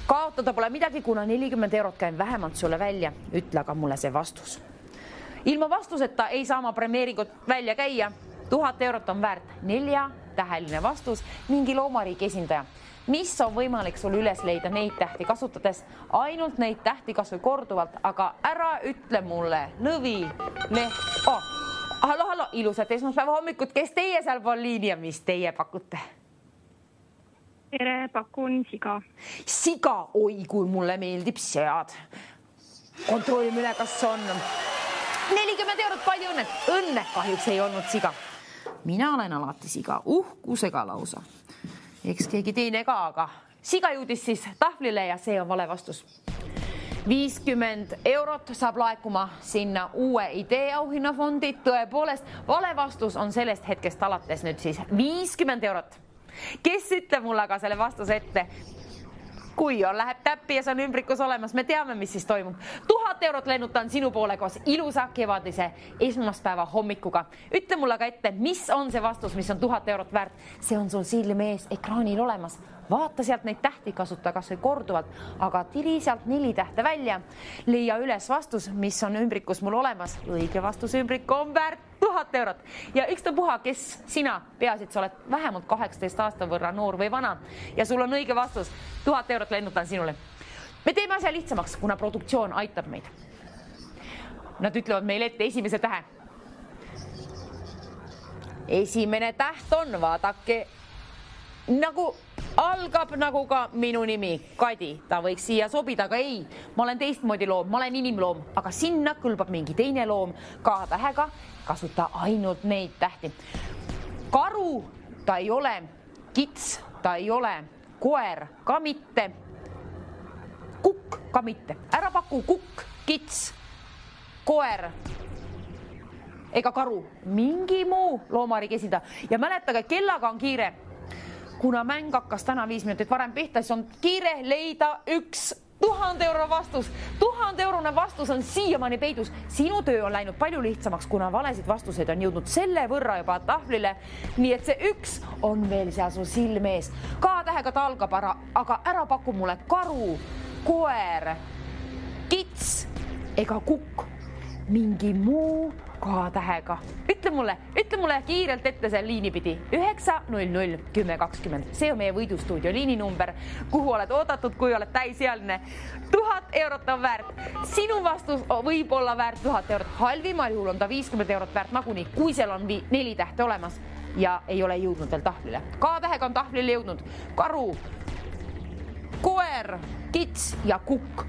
S4: Kaotada pole midagi, kuna 40 eurot käin vähemalt sulle välja. Ütle aga mulle see vastus. Ilma vastuseta ei saa ma premeeringut välja käia. 1000 eurot on väärt 4-täheline vastus, mingi loomariigi esindaja. Mis on võimalik sul üles leida neid tähti kasutades? Ainult neid tähti kas või korduvalt, aga ära ütle mulle lõvi, leht. Hallo, ilusat esmaspäeva hommikut. Kes teie seal pool liini ja mis teie pakute?
S6: Tere, pakun siga.
S4: Siga, oi kui mulle meeldib sead. Kontrollime üle, kas on 40 eurot, palju õnne. Õnne, kahjuks ei olnud siga. Mina olen alati siga, uhkusega lausa. Eks keegi teine ka, aga siga jõudis siis tahvlile ja see on vale vastus. 50 eurot saab laekuma sinna uue idee auhinnafondi. Tõepoolest, vale vastus on sellest hetkest alates nüüd siis 50 eurot. Kes ütleb mulle aga selle vastuse ette? Kui on, läheb täppi ja see on ümbrikus olemas, me teame, mis siis toimub. 1000 eurot lennutan sinu poole koos ilusa kevadise esmaspäeva hommikuga. Ütle mulle aga ette, mis on see vastus, mis on 1000 eurot väärt. See on sul silme ees ekraanil olemas. Vaata sealt neid tähti, kasuta kas või korduvalt, aga tiri sealt 4 tähte välja. Leia üles vastus, mis on ümbrikus mul olemas. Õige vastus ümbrik on väärt 1000 eurot. Ja ükstapuha, kes sina peasid, sa oled vähemalt 18 aasta võrra noor või vana ja sul on õige vastus. 1000 eurot lennutan sinule. Me teeme asja lihtsamaks, kuna produktsioon aitab meid. Nad ütlevad meile ette esimese tähe. Esimene täht on, vaadake, nagu algab nagu ka minu nimi, Kadi. Ta võiks siia sobida, aga ei. Ma olen teistmoodi loom, ma olen inimloom, aga sinna kõlbab mingi teine loom. K-tähega kasuta ainult neid tähti. Karu ta ei ole, kits ta ei ole, koer ka mitte, kukk ka mitte. Ära paku kukk, kits, koer ega karu. Mingi muu loomariigi esindaja. Ja mäletage, kellaga on kiire. Kuna mäng hakkas täna 5 minutit varem pihta, siis on kiire leida 1 1000 euro vastus. 1000 eurone vastus on siiamaani peidus. Sinu töö on läinud palju lihtsamaks, kuna valesid vastuseid on jõudnud selle võrra juba tahvlile. Nii et see üks on veel seal su silme ees. K-tähega ta algab aga ära paku mulle karu, koer, kits ega kukk. Mingi muu K-tähega. Ütle mulle kiirelt ette see liini pidi. 900 10 20. See on meie võidustuudio liininumber, kuhu oled oodatud, kui oled täisealine. 1000 eurot on väärt. Sinu vastus võib olla väärt 1000 eurot. Halvimal juhul on ta 50 eurot väärt nagunii, kui seal on 4 tähte olemas ja ei ole jõudnud veel tahvlile. K-tähega on tahvlile jõudnud karu, koer, kits ja kukk.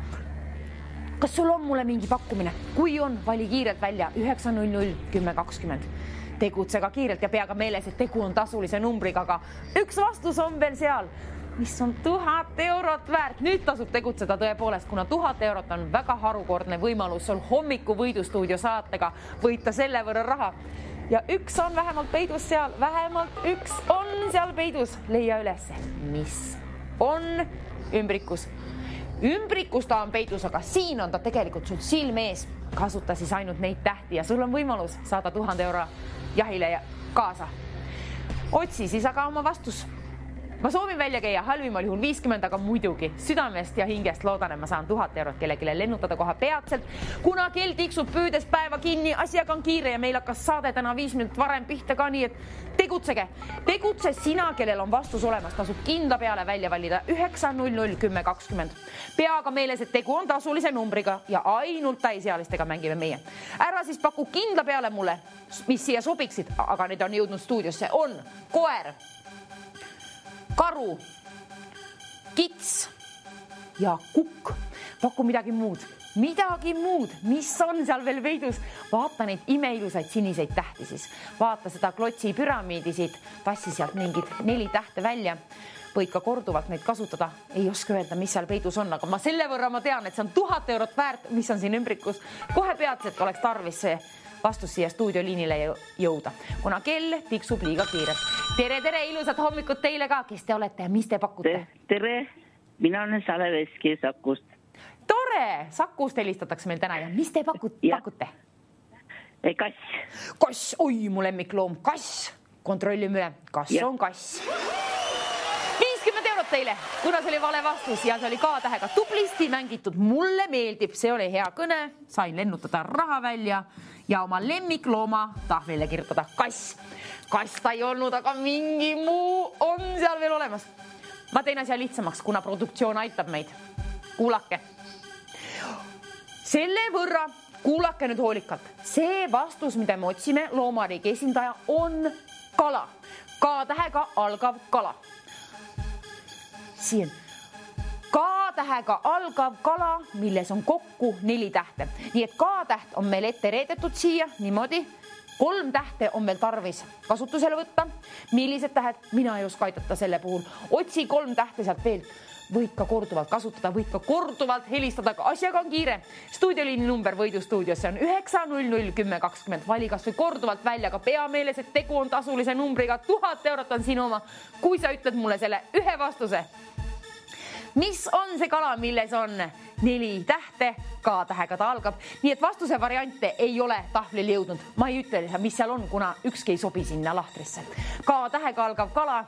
S4: Kas sul on mulle mingi pakkumine? Kui on, vali kiirelt välja 900 10 20. Tegutse ka kiirelt ja pea ka meeles, et tegu on tasulise numbriga, aga üks vastus on veel seal, mis on 1000 eurot väärt. Nüüd tasub tegutseda tõepoolest, kuna 1000 eurot on väga harukordne võimalus sul hommiku võidustuudio saatega võita selle võrra raha. Ja üks on vähemalt peidus seal, vähemalt üks on seal peidus. Leia ülesse, mis on ümbrikus. Ümbrikus ta on peidus, aga siin on ta tegelikult sul silme ees. Kasuta siis ainult neid tähti ja sul on võimalus saada 1000 euro jahile kaasa. Otsi siis aga oma vastus. Ma soovin välja käia halvimal juhul 50, aga muidugi südamest ja hingest loodan, et ma saan 1000 eurot kellelegi lennutada kohe peatselt. Kuna kell tiksub püüdes päeva kinni, asjaga on kiire ja meil hakkas saade täna 5 minutit varem pihta ka, nii et tegutsege. Tegutse sina, kellel on vastus olemas, tasub kindla peale välja valida 900 10 20. Peaga meeles, et tegu on tasulise numbriga ja ainult täisealistega mängime meie. Ära siis paku kindla peale mulle, mis siia sobiksid, aga need on jõudnud stuudiosse, on koer, karu, kits ja kukk. Paku midagi muud, mis on seal veel veidus. Vaata neid imeilusaid siniseid tähti siis. Vaata seda klotsi püramiidi siit, tassi sealt mingid 4 tähte välja. Võid ka korduvalt neid kasutada. Ei oska öelda, mis seal peidus on, aga selle võrra ma tean, et see on 1000 eurot väärt, mis on siin ümbrikus. Kohe peatselt oleks tarvis see vastus siia stuudioliinile jõuda, kuna kell tiksub liiga kiirelt. Tere, ilusat hommikut teile ka, kes te olete ja mis te pakute?
S5: Tere, mina olen Saleveski Sakust.
S4: Tore, Sakust helistatakse meil täna ja mis te pakute?
S5: Kass.
S4: Kass, oi mu lemmikloom, kass. Kontrollime üle, kas on kass. 50 eurot teile, kuna see oli vale vastus ja see oli K-tähega tublisti mängitud. Mulle meeldib, see oli hea kõne, sain lennutada raha välja ja oma lemmiklooma tahvlile kirjutada kass. Kass ta ei olnud, aga mingi muu on seal veel olemas. Ma tein asja lihtsamaks, kuna produktsioon aitab meid. Kuulake. Selle võrra kuulake nüüd hoolikalt. See vastus, mida me otsime, loomariigi esindaja on kala. K-tähega algav kala. Siin. K-tähega algav kala, milles on kokku 4 tähte. Nii et K-täht on meil ette reedetud siia niimoodi. 3 tähte on meil tarvis kasutusele võtta. Millised tähed? Mina ei oska aidata selle puhul. Otsi 3 tähte sealt veel. Võid ka korduvalt kasutada, võid ka korduvalt helistada, aga asjaga on kiire. Stuudioliini number võidustuudiosse on 900 10 20. Vali kas või korduvalt välja, aga pea meeles, et tegu on tasulise numbriga. 1000 eurot on sinu oma, kui sa ütled mulle selle ühe vastuse. Mis on see kala, milles on 4 tähte, K-tähega ta algab. Nii et vastuse variante ei ole tahvlil jõudnud. Ma ei ütle, mis seal on, kuna ükski ei sobi sinna lahtrisse. K-tähega algav kala,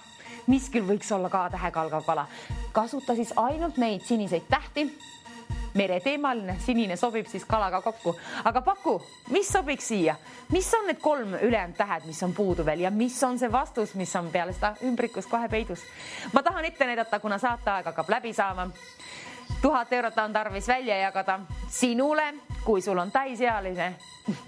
S4: mis küll võiks olla K-tähega algav kala. Kasuta siis ainult neid siniseid tähti. Mereteemaline, sinine sobib siis kalaga kokku. Aga paku, mis sobiks siia? Mis on need 3 ülejäänud tähed, mis on puudu veel ja mis on see vastus, mis on peale seda ümbrikus kohe peidus? Ma tahan ette näidata, kuna saateaeg hakkab läbi saama. 1000 eurot on tarvis välja jagada sinule, kui sul on täisealine,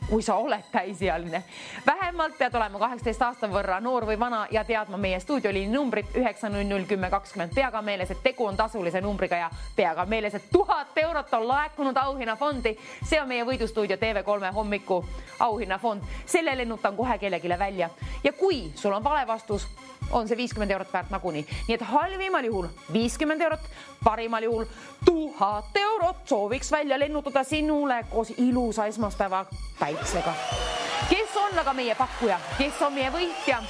S4: kui sa oled täisealine. Vähemalt pead olema 18 aasta võrra noor või vana ja teadma meie stuudioliini numbrit 900 10 20. Peaga meeles, et tegu on tasulise numbriga ja peaga meeles, et 1000 eurot on laekunud auhinnafondi. See on meie võidustuudio TV3 hommiku auhinnafond. Selle lennutan kohe kellegile välja. Ja kui sul on vale vastus, on see 50 eurot väärt nagunii. Nii et halvimal juhul 50 eurot, parimal juhul 1000 eurot sooviks välja lennutada sinule koos ilusa esmaspäeva päiksega. Kes on aga meie pakkuja? Kes on meie võitja?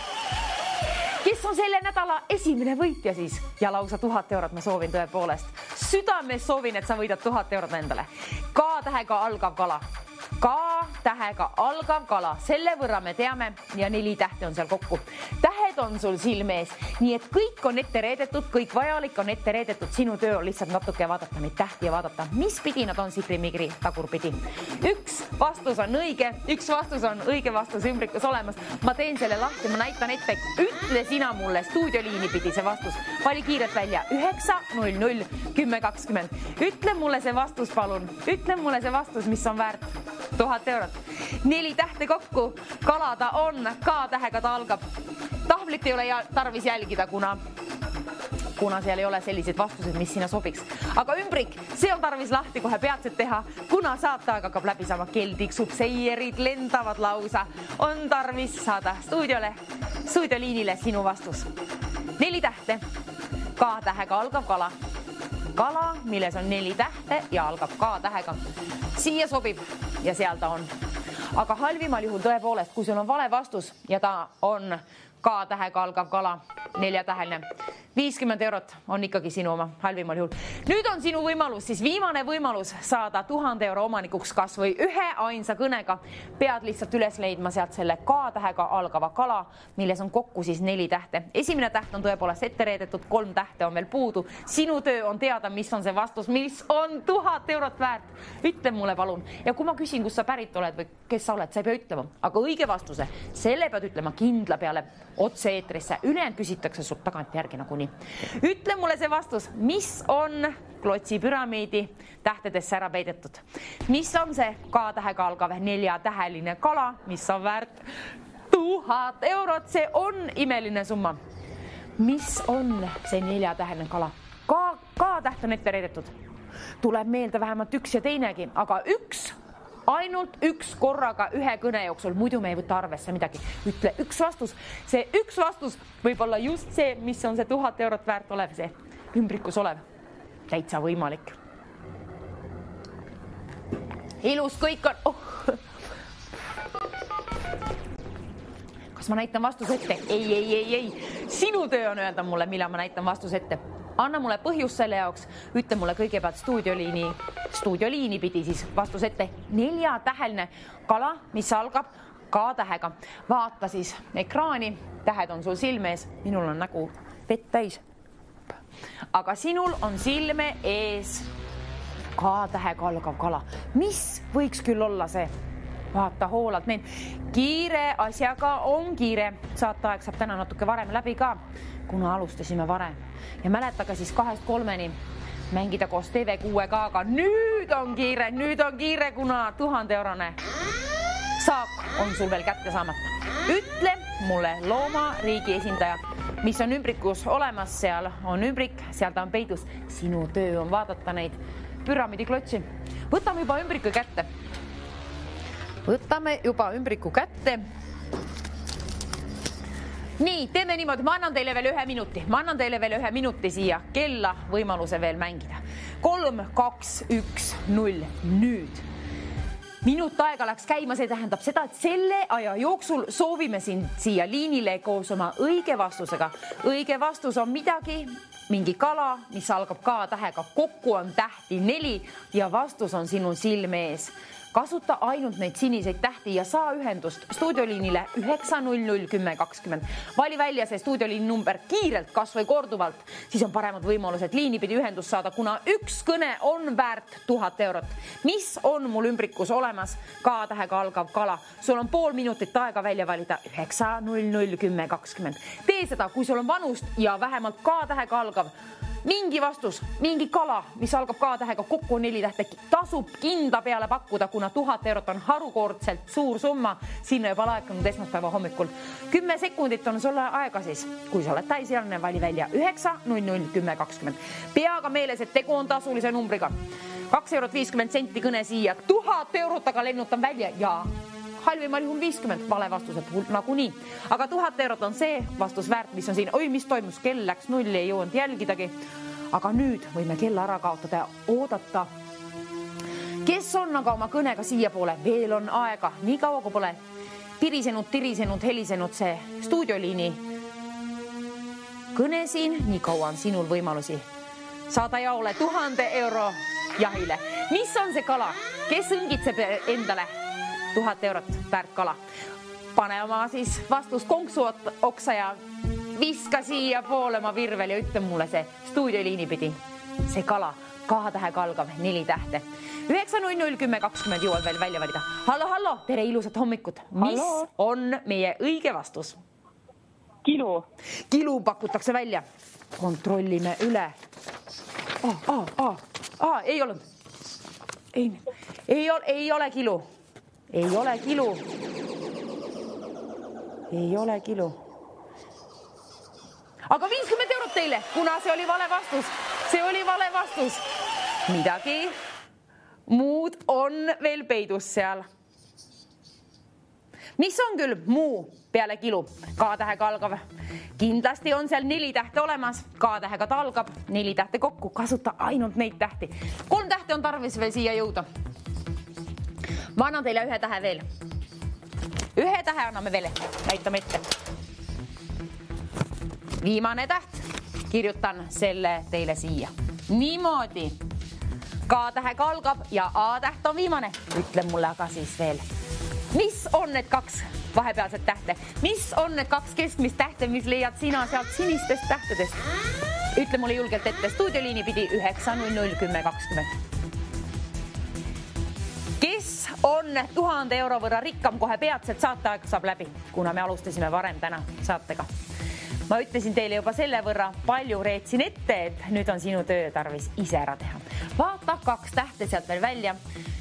S4: kes on selle nädala esimene võitja siis ja lausa 1000 eurot ma soovin tõepoolest. Südames soovin, et sa võidad 1000 eurot endale. K-tähega algav kala. K-tähega algav kala, selle võrra me teame ja 4 tähte on seal kokku. Tähed on sul silme ees, nii et kõik on ette reedetud, kõik vajalik on ette reedetud. Sinu töö on lihtsalt natuke vaadata neid tähti ja vaadata, mis pidi nad on sipri-migri tagurpidi. Üks vastus on õige, üks vastus on õige vastus ümbrikus olemas. Ma teen selle lahti, ma näitan ette. Ütle sina mulle stuudioliini pidi see vastus. Vali kiirelt välja 900 1020. Ütle mulle see vastus, palun. Ütle mulle see vastus, mis on väärt 1000 eurot. 4 tähte kokku. Kala ta on, K-tähega ta algab. Tahvlit ei ole tarvis jälgida, kuna seal ei ole sellised vastused, mis sinna sobiks. Aga ümbrik, see on tarvis lahti kohe peatselt teha, kuna saateaeg hakkab läbi saama, kell tiksub, seierid lendavad lausa. On tarvis saada stuudioliinile sinu vastus. 4 tähte, K-tähega algav kala. Kala, milles on 4 tähte ja algab K-tähega. Siia sobib ja seal ta on. Aga halvimal juhul tõepoolest, kui sul on vale vastus ja ta on K-tähega algav kala, 4-täheline. 50 eurot on ikkagi sinu oma halvimal juhul. Nüüd on sinu võimalus, siis viimane võimalus saada 1000 euro omanikuks kas või ühe ainsa kõnega. Pead lihtsalt üles leidma sealt selle K-tähega algava kala, milles on kokku siis 4 tähte. Esimene täht on tõepoolest ette reedetud, 3 tähte on veel puudu. Sinu töö on teada, mis on see vastus, mis on 1000 eurot väärt. Ütle mulle palun. Ja kui ma küsin, kus sa pärit oled või kes sa oled, sa ei pea ütlema. Aga õige vastuse, selle pead ütlema kindla peale otse eetrisse. Ülejäänud küsitakse sult tagant järgi nagunii. Ütle mulle see vastus, mis on klotsi püramiidi tähtedesse ära peidetud. Mis on see K-tähega algav 4-täheline kala, mis on väärt 1000 eurot? See on imeline summa. Mis on see 4-täheline kala? K-täht on ette reidetud. Tuleb meelde vähemalt üks ja teinegi, aga ainult üks korraga ühe kõne jooksul, muidu me ei võta arvesse midagi. Ütle üks vastus. See üks vastus võib olla just see, mis on see 1000 eurot väärt olev, see ümbrikus olev. Täitsa võimalik. Ilus kõik on. Kas ma näitan vastus ette? Ei. Sinu töö on öelda mulle, millal ma näitan vastus ette. Anna mulle põhjus selle jaoks, ütle mulle kõigepealt stuudioliini pidi siis vastus ette. 4-täheline kala, mis algab K-tähega. Vaata siis ekraani, tähed on sul silme ees, minul on nägu vett täis. Aga sinul on silme ees K-tähega algav kala. Mis võiks küll olla see? Vaata hoolalt meid. Kiire asjaga on kiire. Saateaeg saab täna natuke varem läbi ka, kuna alustasime varem. Ja mäletage siis 2-3-ni mängida koos TV6-ga. Nüüd on kiire, kuna 1000 eurone saak on sul veel kätte saamata. Ütle mulle loomariigi esindaja, mis on ümbrikus olemas, seal on ümbrik, seal ta on peidus. Sinu töö on vaadata neid püramiidiklotsi. Võtame juba ümbriku kätte. Nii, teeme niimoodi, ma annan teile veel ühe minuti siia kella võimaluse veel mängida. 3, 2, 1, 0, nüüd. Minut aega läks käima, see tähendab seda, et selle aja jooksul soovime siia liinile koos oma õige vastusega. Õige vastus on mingi kala, mis algab K-tähega, kokku on tähti 4 ja vastus on sinu silme ees. Kasuta ainult neid siniseid tähti ja saa ühendust stuudioliinile 900 1020. Vali välja see stuudioliini number kiirelt, kas või korduvalt, siis on paremad võimalused liini pidi ühendust saada, kuna üks kõne on väärt 1000 eurot. Mis on mul ümbrikus olemas? K-tähega algav kala. Sul on pool minutit aega välja valida 900 1020. Tee seda, kui sul on vanust ja vähemalt K-tähega algav mingi vastus, mingi kala, mis algab K-tähega, kokku on 4 tähte, tasub kinda peale pakkuda, kuna 1000 eurot on harukordselt suur summa. Sinna juba laekunud esmaspäeva hommikul. 10 sekundit on sulle aega siis, kui sa oled täisealine, vali välja 900 1020. Peaga meeles, et tegu on tasulise numbriga. 2,50 € kõne siia, 1000 eurot aga lennutan välja ja halvimal juhul 50 vale vastuse puhul nagunii. Aga 1000 eurot on see vastus väärt, mis on siin. Oi, mis toimus? Kell läks 0, ei jõunud jälgidagi. Aga nüüd võime kella ära kaotada ja oodata. Kes on aga oma kõnega siia poole? Veel on aega. Nii kaua, kui pole tirisenud, helisenud see stuudioliini kõne siin, nii kaua on sinul võimalusi saada jaole 1000 euro jahile. Mis on see kala? Kes õngitseb endale 1000 eurot väärt kala? Pane oma siis vastus konksu oksa ja viska siia poole oma virvel ja ütle mulle see stuudioliini pidi. See kala, K-tähega algav 4 tähte. 9.00.10.20 jõuad veel välja valida. Hallo, tere ilusat hommikut. Mis on meie õige vastus?
S6: Kilu.
S4: Kilu pakutakse välja. Kontrollime üle. Ei olnud. Ei ole kilu. Ei ole kilu. Ei ole kilu. Aga 50 eurot teile, kuna see oli vale vastus. See oli vale vastus. Midagi muud on veel peidus seal. Mis on küll muu peale kilu? K-tähega algav. Kindlasti on seal 4 tähte olemas. K-tähega ta algab 4 tähte kokku. Kasuta ainult neid tähti. 3 tähte on tarvis veel siia jõuda. Ma annan teile 1 tähe veel. 1 tähe anname veel. Näitame ette. Viimane täht. Kirjutan selle teile siia. Niimoodi. K-tähega algab ja A-täht on viimane. Ütle mulle aga siis veel. Mis on need 2 vahepealset tähte? Mis on need 2 keskmist tähte, mis leiad sina sealt sinistest tähtedest? Ütle mulle julgelt ette. Stuudioliini pidi 9.00.10.20. Kes on 1000 euro võrra rikkam kohe peatselt saateaeg saab läbi, kuna me alustasime varem täna saatega. Ma ütlesin teile juba selle võrra palju reetsin ette, et nüüd on sinu töö tarvis ise ära teha. Vaata 2 tähte sealt veel välja.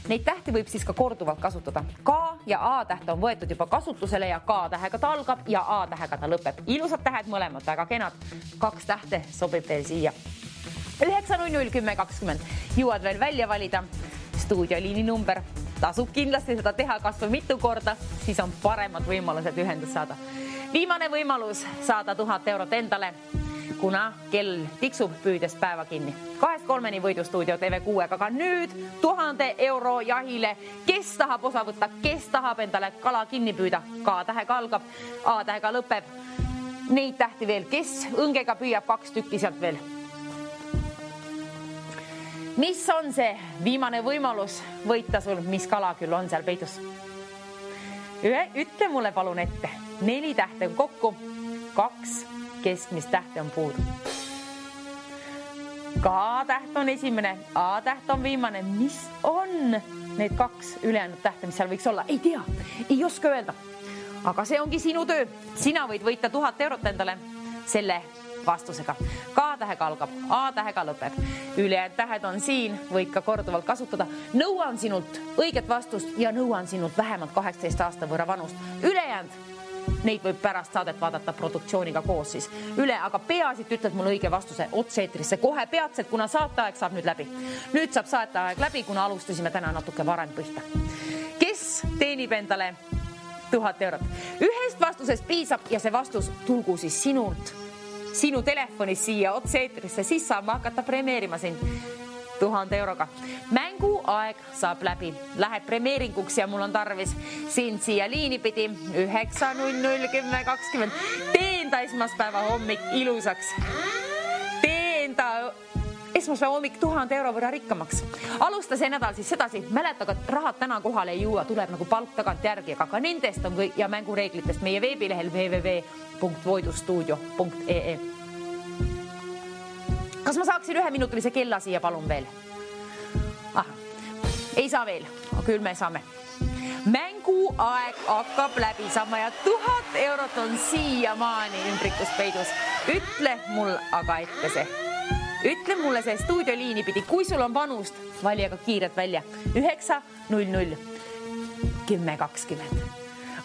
S4: Neid tähti võib siis ka korduvalt kasutada. K ja A täht on võetud juba kasutusele ja K-tähega ta algab ja A-tähega ta lõpeb. Ilusad tähed mõlemad, väga kenad. 2 tähte sobib veel siia. 9.00.10.20 jõuad veel välja valida. Stuudioliini number. Tasub kindlasti seda teha kas või mitu korda, siis on paremad võimalused ühendus saada. Viimane võimalus saada 1000 eurot endale, kuna kell tiksub püüdest päeva kinni. 2-3 võidustuudio TV6, aga nüüd 1000 euro jahile. Kes tahab osa võtta, kes tahab endale kala kinni püüda? K-tähega algab, A-tähega lõpeb. Neid tähti veel, kes õngega püüab 2 tükki sealt veel. Mis on see viimane võimalus võita sul, mis kala küll on seal peidus? Ütle mulle palun ette. 4 tähte kokku, 2 keskmist tähte on puudu. K-täht on esimene, A-täht on viimane. Mis on need 2 ülejäänud tähte, mis seal võiks olla? Ei tea, ei oska öelda. Aga see ongi sinu töö. Sina võid võita 1000 eurot endale selle vastusega. K-tähega algab, A-tähega lõpeb. Ülejäänud tähed on siin, võid ka korduvalt kasutada. Nõuan sinult õiget vastust ja nõuan sinult vähemalt 18 aasta võrra vanust. Ülejäänud, neid võib pärast saadet vaadata produktsiooniga koos siis üle, aga peasid ütled mulle õige vastuse otse-eetrisse kohe peatselt, kuna saateaeg saab nüüd läbi. Nüüd saab saateaeg läbi, kuna alustasime täna natuke varem pihta. Kes teenib endale 1000 eurot? Ühest vastusest piisab ja see vastus tulgu siis sinult. Sinu telefonis siia otse-eetrisse, siis saab hakata premeerima sind 1000 euroga. Mänguaeg saab läbi, läheb premeeringuks ja mul on tarvis sind siia liini pidi 9.00.10.20. Teen ta esmaspäeva hommik ilusaks. Teen ta esmaspäeva hommik 1000 euro võrra rikkamaks. Alusta see nädal siis sedasi. Mäletage, et rahad täna kohale ei jõua, tuleb nagu palk tagant järgi, aga ka nendest on ja mängureeglitest meie veebilehel www.voidustuudio.ee. Kas ma saaksin 1-minutilise kella siia palun veel? Ei saa veel, küll me saame. Mänguaeg hakkab läbi saama ja 1000 eurot on siiamaani ümbrikus peidus. Ütle mul aga ette see. Ütle mulle see stuudioliini pidi, kui sul on vanust, vali aga kiirelt välja. 9.00.10.20.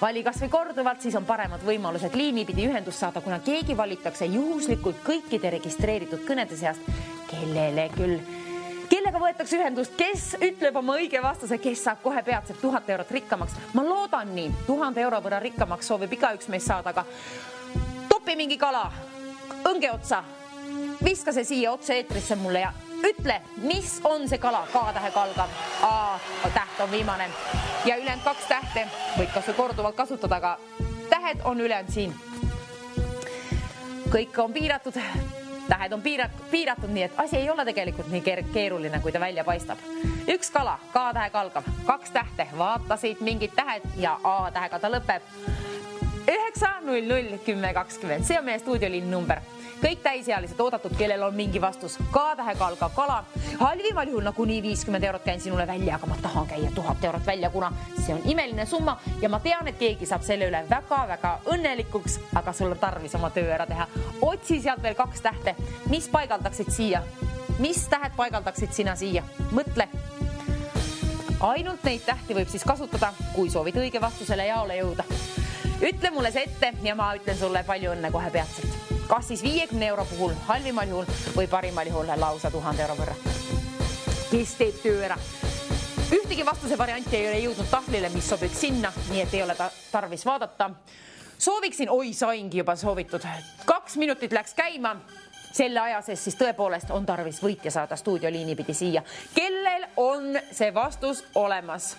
S4: Vali kas või korduvalt, siis on paremad võimalused liini pidi ühendust saada, kuna keegi valitakse juhuslikult kõikide registreeritud kõnede seast, kellega võetakse ühendust, kes ütleb oma õige vastuse, kes saab kohe peatselt 1000 eurot rikkamaks. Ma loodan nii, 1000 euro võrra rikkamaks soovib igaüks meist saada, aga topi mingi kala, õnge otsa, viska see siia otse eetrisse mulle ja ütle, mis on see kala, K-tähega algab, A-täht on viimane ja ülejäänud 2 tähte võid kas või korduvalt kasutada, aga tähed on ülejäänud siin. kõik on piiratud, tähed on piiratud, nii et asi ei ole tegelikult nii keeruline, kui ta välja paistab. Üks kala, K-tähega algab, 2 tähte, vaatasid mingid tähed ja A-tähega ta lõpeb. 9001020, see on meie stuudioliini number. Kõik täisealised oodatud, kellel on mingi vastus. K-tähega algav kala. Halvimal juhul nagunii 50 eurot käin sinule välja, aga ma tahan käia 1000 eurot välja, kuna see on imeline summa ja ma tean, et keegi saab selle üle väga-väga õnnelikuks, aga sul on tarvis oma töö ära teha. Otsi sealt veel 2 tähte. Mis paigaldaksid siia? Mis tähed paigaldaksid sina siia? Mõtle. Ainult neid tähti võib siis kasutada, kui soovid õige vastusele jaole jõuda. Ütle mulle see ette ja ma ütlen sulle palju õnne kohe peatselt. Kas siis 50 euro puhul, halvimal juhul või parimal juhul lausa 1000 euro võrra. Kes teeb töö ära? Ühtegi vastuse varianti ei ole jõudnud tahvlile, mis sobiks sinna, nii et ei ole tarvis vaadata. Sooviksin, saingi juba soovitud. 2 minutit läks käima. Selle aja sees siis tõepoolest on tarvis võitja saada stuudioliini pidi siia. Kellel on see vastus olemas?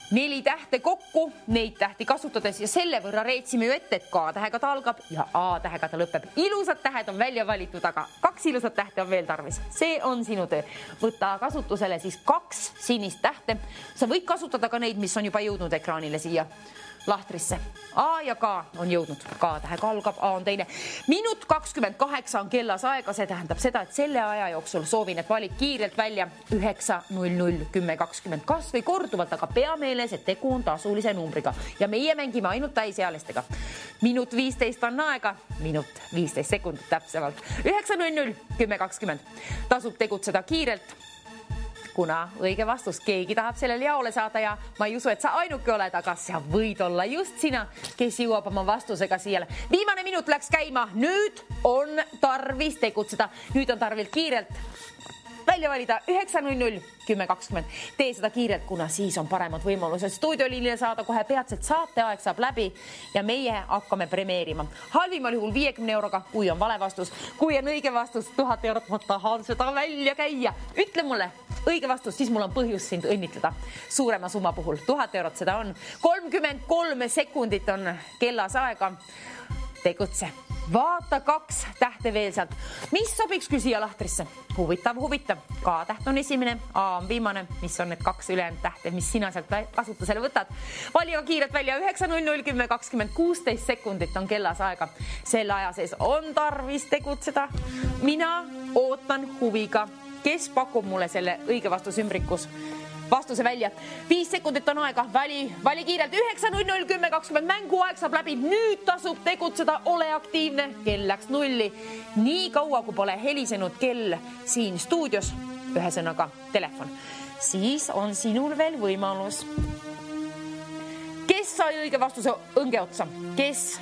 S4: 4 tähte kokku, neid tähti kasutades ja selle võrra reetsime ju ette, et K-tähega ta algab ja A-tähega ta lõpeb. Ilusad tähed on välja valitud, aga 2 ilusat tähte on veel tarvis. See on sinu töö. Võta kasutusele siis 2 sinist tähte. Sa võid kasutada ka neid, mis on juba jõudnud ekraanile siia lahtrisse. A ja K on jõudnud. K-tähega algab, A on teine. Minut 28 on kellas aega, see tähendab seda, et selle aja jooksul soovin, et valid kiirelt välja 9001020. Kas või korduvalt, aga pea meeles, et tegu on tasulise numbriga ja meie mängime ainult täisealistega. Minut 15 on aega, minut 15 sekundit täpsemalt. 9001020. Tasub tegutseda kiirelt, kuna õige vastus, keegi tahab sellele jaole saada ja ma ei usu, et sa ainuke oled, aga sa võid olla just sina, kes jõuab oma vastusega siia. Viimane minut läks käima, nüüd on tarvis tegutseda, nüüd on tarvis kiirelt välja valida 9001020. Tee seda kiirelt, kuna siis on paremad võimalused stuudioliinile saada kohe peatselt, saateaeg saab läbi ja meie hakkame premeerima. Halvimal juhul 50 euroga, kui on vale vastus, kui on õige vastus 1000 eurot, ma tahan seda välja käia. Ütle mulle õige vastus, siis mul on põhjus sind õnnitleda. Suurema summa puhul 1000 eurot seda on. 33 sekundit on kellas aega. Tegutse. Vaata 2 tähte veel sealt. Mis sobiks küll siia lahtrisse? Huvitav. K-täht on esimene, A on viimane. Mis on need 2 ülejäänud tähte, mis sina sealt kasutusele võtad? Vali aga kiirelt välja 9001020. 16 sekundit on kellas aega. Selle aja sees on tarvis tegutseda. Mina ootan huviga. Kes pakub mulle selle õige vastusümbrikus? Vastuse välja. 5 sekundit on aega. Vali kiirelt 9001020. Mänguaeg saab läbi. Nüüd tasub tegutseda. Ole aktiivne. Kell läks 0. Nii kaua, kui pole helisenud kell siin stuudios, ühesõnaga telefon, siis on sinul veel võimalus. Kes sai õige vastuse õnge otsa? Kes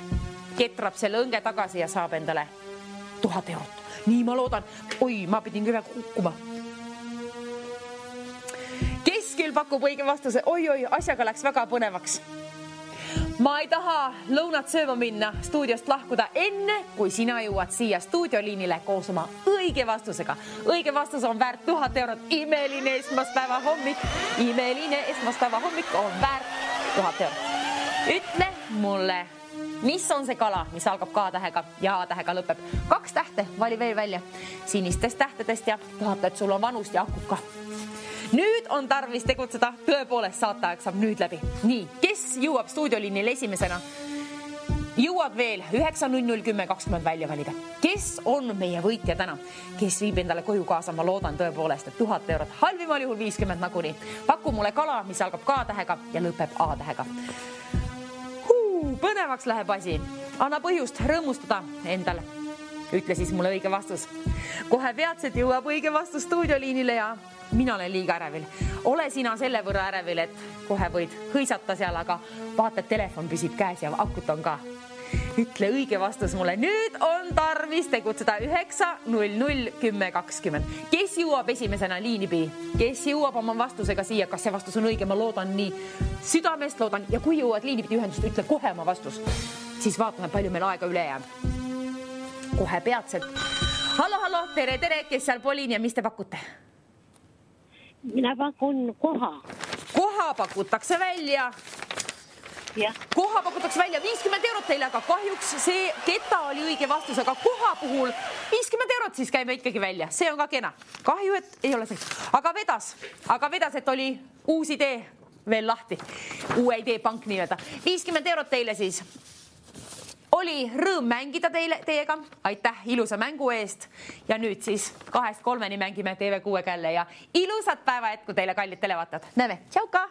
S4: ketrab selle õnge tagasi ja saab endale 1000 eurot? Nii ma loodan. Ma pidin küll kukkuma. Keskel pakub õige vastuse. Asjaga läks väga põnevaks. Ma ei taha lõunat sööma minna, stuudiost lahkuda enne, kui sina jõuad siia stuudioliinile koos oma õige vastusega. Õige vastus on väärt 1000 eurot. Imeline esmaspäeva hommik on väärt 1000 eurot. Ütle mulle, mis on see kala, mis algab K-tähega ja A-tähega lõpeb? 2 tähte, vali veel välja sinistest tähtedest ja tahate, et sul on vanust ja akut ka. Nüüd on tarvis tegutseda, tõepoolest saateaeg saab nüüd läbi. Nii, kes jõuab stuudioliinile esimesena? Jõuad veel 9001020 välja valida. Kes on meie võitja täna? Kes viib endale koju kaasa? Ma loodan tõepoolest, et 1000 eurot, halvimal juhul 50 nagunii. Paku mulle kala, mis algab K-tähega ja lõpeb A-tähega. Põnevaks läheb asi. Anna põhjust rõõmustada endale. Ütle siis mulle õige vastus. Kohe peatselt jõuab õige vastus stuudioliinile ja mina olen liiga ärevil. Ole sina selle võrra ärevil, et kohe võid hõisata seal, aga vaata, et telefon püsib käes ja akut on ka. Ütle õige vastus mulle. Nüüd on tarvis tegutseda 9001020. Kes jõuab esimesena liinipi? Kes jõuab oma vastusega siia? Kas see vastus on õige? Ma loodan nii südamest loodan. Ja kui jõuad liinipidi ühendust, ütle kohe oma vastus. Siis vaatame, palju meil aega üle jääb. Kohe peatselt. Hallo, tere, kes seal Poliin ja mis te pakute?
S9: Mina pakun koha.
S4: Koha pakutakse välja. Koha pakutakse välja 50 eurot teile, aga kahjuks see keta oli õige vastus, aga koha puhul 50 eurot siis käime ikkagi välja. See on ka kena. Kahju, et ei ole see. Aga vedas, et oli uus idee veel lahti. Uue idee pank nii-öelda. 50 eurot teile siis. Oli rõõm mängida teiega. Aitäh ilusa mängu eest. Ja nüüd siis 2-3 mängime TV6 källe ja ilusat päeva jätku teile, kallid televaatajad. Näeme. Tšau ka!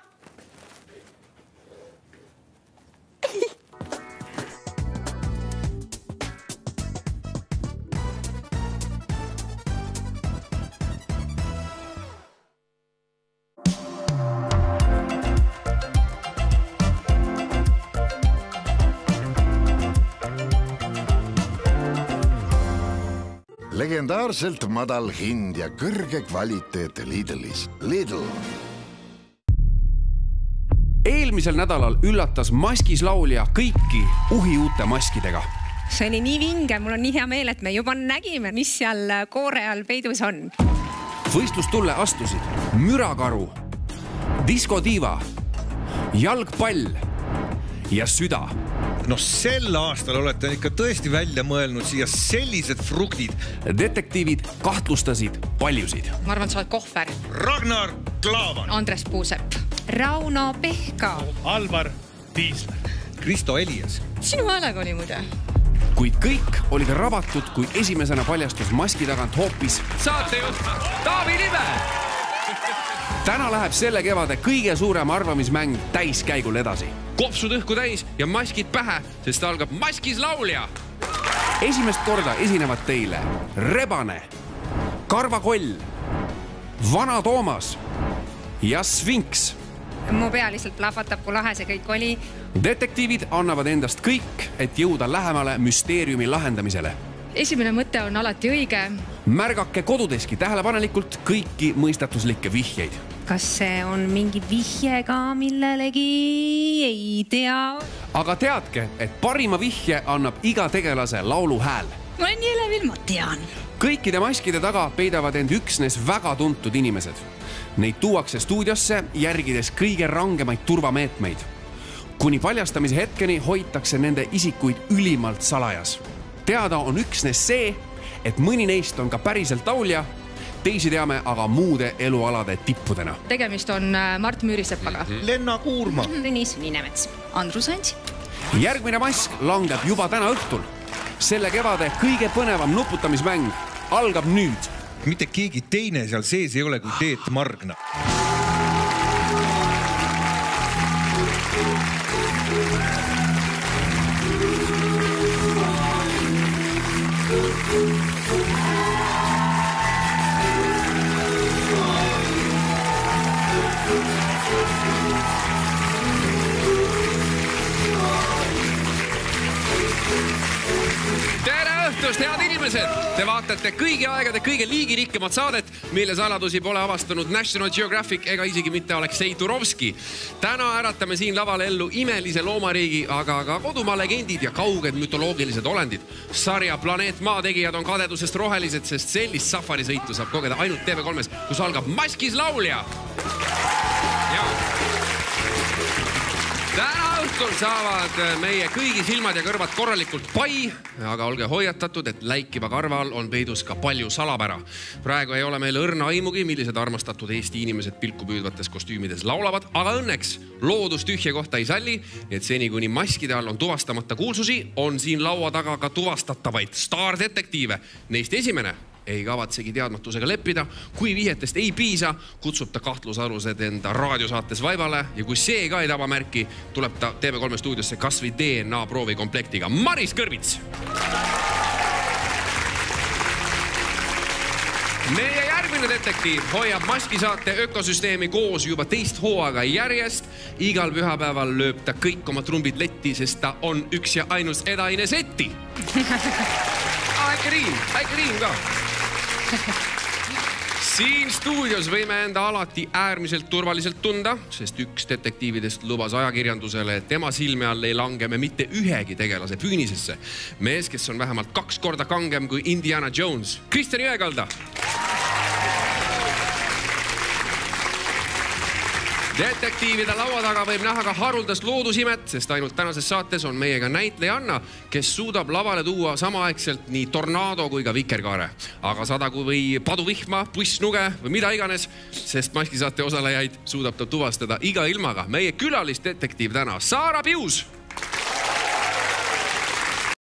S9: Legendaarselt madal hind ja kõrge kvaliteet Lidlis. Lidl.
S10: Eelmisel nädalal üllatas maskis laulja kõiki uhiuute maskidega.
S11: See oli nii vinge, mul on nii hea meel, et me juba nägime, mis seal koore all peidus on.
S10: Võistlustulle astusid Mürakaru, Diskodiiva, Jalgpall ja Süda.
S12: No sel aastal olete ikka tõesti välja mõelnud siia sellised fruktid.
S10: Detektiivid kahtlustasid paljusid.
S11: Ma arvan, sa oled Kohver.
S12: Ragnar Klavan.
S11: Andres Puusepp. Rauno Pehka.
S12: Alvar Tiisler. Kristo Elias.
S11: Sinu häälega oli muide.
S10: Kuid kõik olid rabatud, kui esimesena paljastus maski tagant hoopis saatejuht Taavi Libe. Täna läheb selle kevade kõige suurem arvamismäng täiskäigul edasi.
S13: Kopsud õhku täis ja maskid pähe, sest algab maskis laulja.
S10: Esimest korda esinevad teile Rebane, Karvakoll, Vana Toomas ja Sfinks.
S11: Mu pea lihtsalt plahvatab, kui lahe see kõik oli.
S10: Detektiivid annavad endast kõik, et jõuda lähemale müsteeriumi lahendamisele.
S11: Esimene mõte on alati õige.
S10: Märgake kodudeski tähelepanelikult kõiki mõistatuslikke vihjeid.
S11: Kas see on mingi vihje ka millelegi? Ei tea.
S10: Aga teadke, et parima vihje annab iga tegelase laulu hääl.
S11: Ma olen nii elevil, ma tean.
S10: Kõikide maskide taga peidavad end üksnes väga tuntud inimesed. Neid tuuakse stuudiosse, järgides kõige rangemaid turvameetmeid. Kuni paljastamise hetkeni hoitakse nende isikuid ülimalt salajas. Teada on üksnes see, et mõni neist on ka päriselt laulja, teisi teame aga muude elualade tippudena.
S11: Tegemist on Mart Müürisepaga.
S12: Lenna Kuurma.
S11: Tõnis Ninemets. Andrus Ants.
S10: Järgmine mask langeb juba täna õhtul. Selle kevade kõige põnevam nuputamismäng algab nüüd.
S12: Mitte keegi teine seal sees ei ole kui Teet Margna.
S13: Tere õhtust, head inimesed! Te vaatate kõigi aegade kõige liigirikkemat saadet, mille saladusi pole avastanud National Geographic ega isegi mitte Aleksei Turovski. Täna äratame siin laval ellu imelise loomariigi, aga ka kodumaa legendid ja kauged mütoloogilised olendid. Sarja Planeet Maa tegijad on kadedusest rohelised, sest sellist safarisõitu saab kogeda ainult TV3-s, kus algab maskis laulja. Täna õhtul saavad meie kõigi silmad ja kõrvad korralikult pai, aga olge hoiatatud, et läikiva karva all on peidus ka palju salapära. Praegu ei ole meil õrna aimugi, millised armastatud Eesti inimesed pilku püüdvates kostüümides laulavad, aga õnneks loodus tühje kohta ei salli, et seni kuni maskide all on tuvastamata kuulsusi, on siin laua taga ka tuvastatavaid staardetektiive. Neist esimene ei kavatsegi teadmatusega leppida. Kui vihjetest ei piisa, kutsub ta kahtlusalused enda raadiosaates vaibale ja kui see ka ei taba märki, tuleb ta TV3 stuudiosse kas või DNA proovi komplektiga. Maris Kõrvits! Meie järgmine detektiiv hoiab maskisaate ökosüsteemi koos juba teist hooaga järjest. Igal pühapäeval lööb ta kõik oma trumbid letti, sest ta on üks ja ainus edaine seti. Väike riim ka. Siin stuudios võime enda alati äärmiselt turvaliselt tunda, sest üks detektiividest lubas ajakirjandusele, et tema silme all ei lange me mitte ühegi tegelase püünisesse. Mees, kes on vähemalt 2 korda kangem kui Indiana Jones. Kristjan Jõekalda. Detektiivide laua taga võib näha ka haruldast loodusimet, sest ainult tänases saates on meiega näitlejanna, kes suudab lavale tuua samaaegselt nii tornaado kui ka vikerkaare. Aga sadagu või paduvihma, pussnuge või mida iganes, sest maskisaate osalejaid suudab ta tuvastada iga ilmaga. Meie külalisdetektiiv täna, Saara Pius!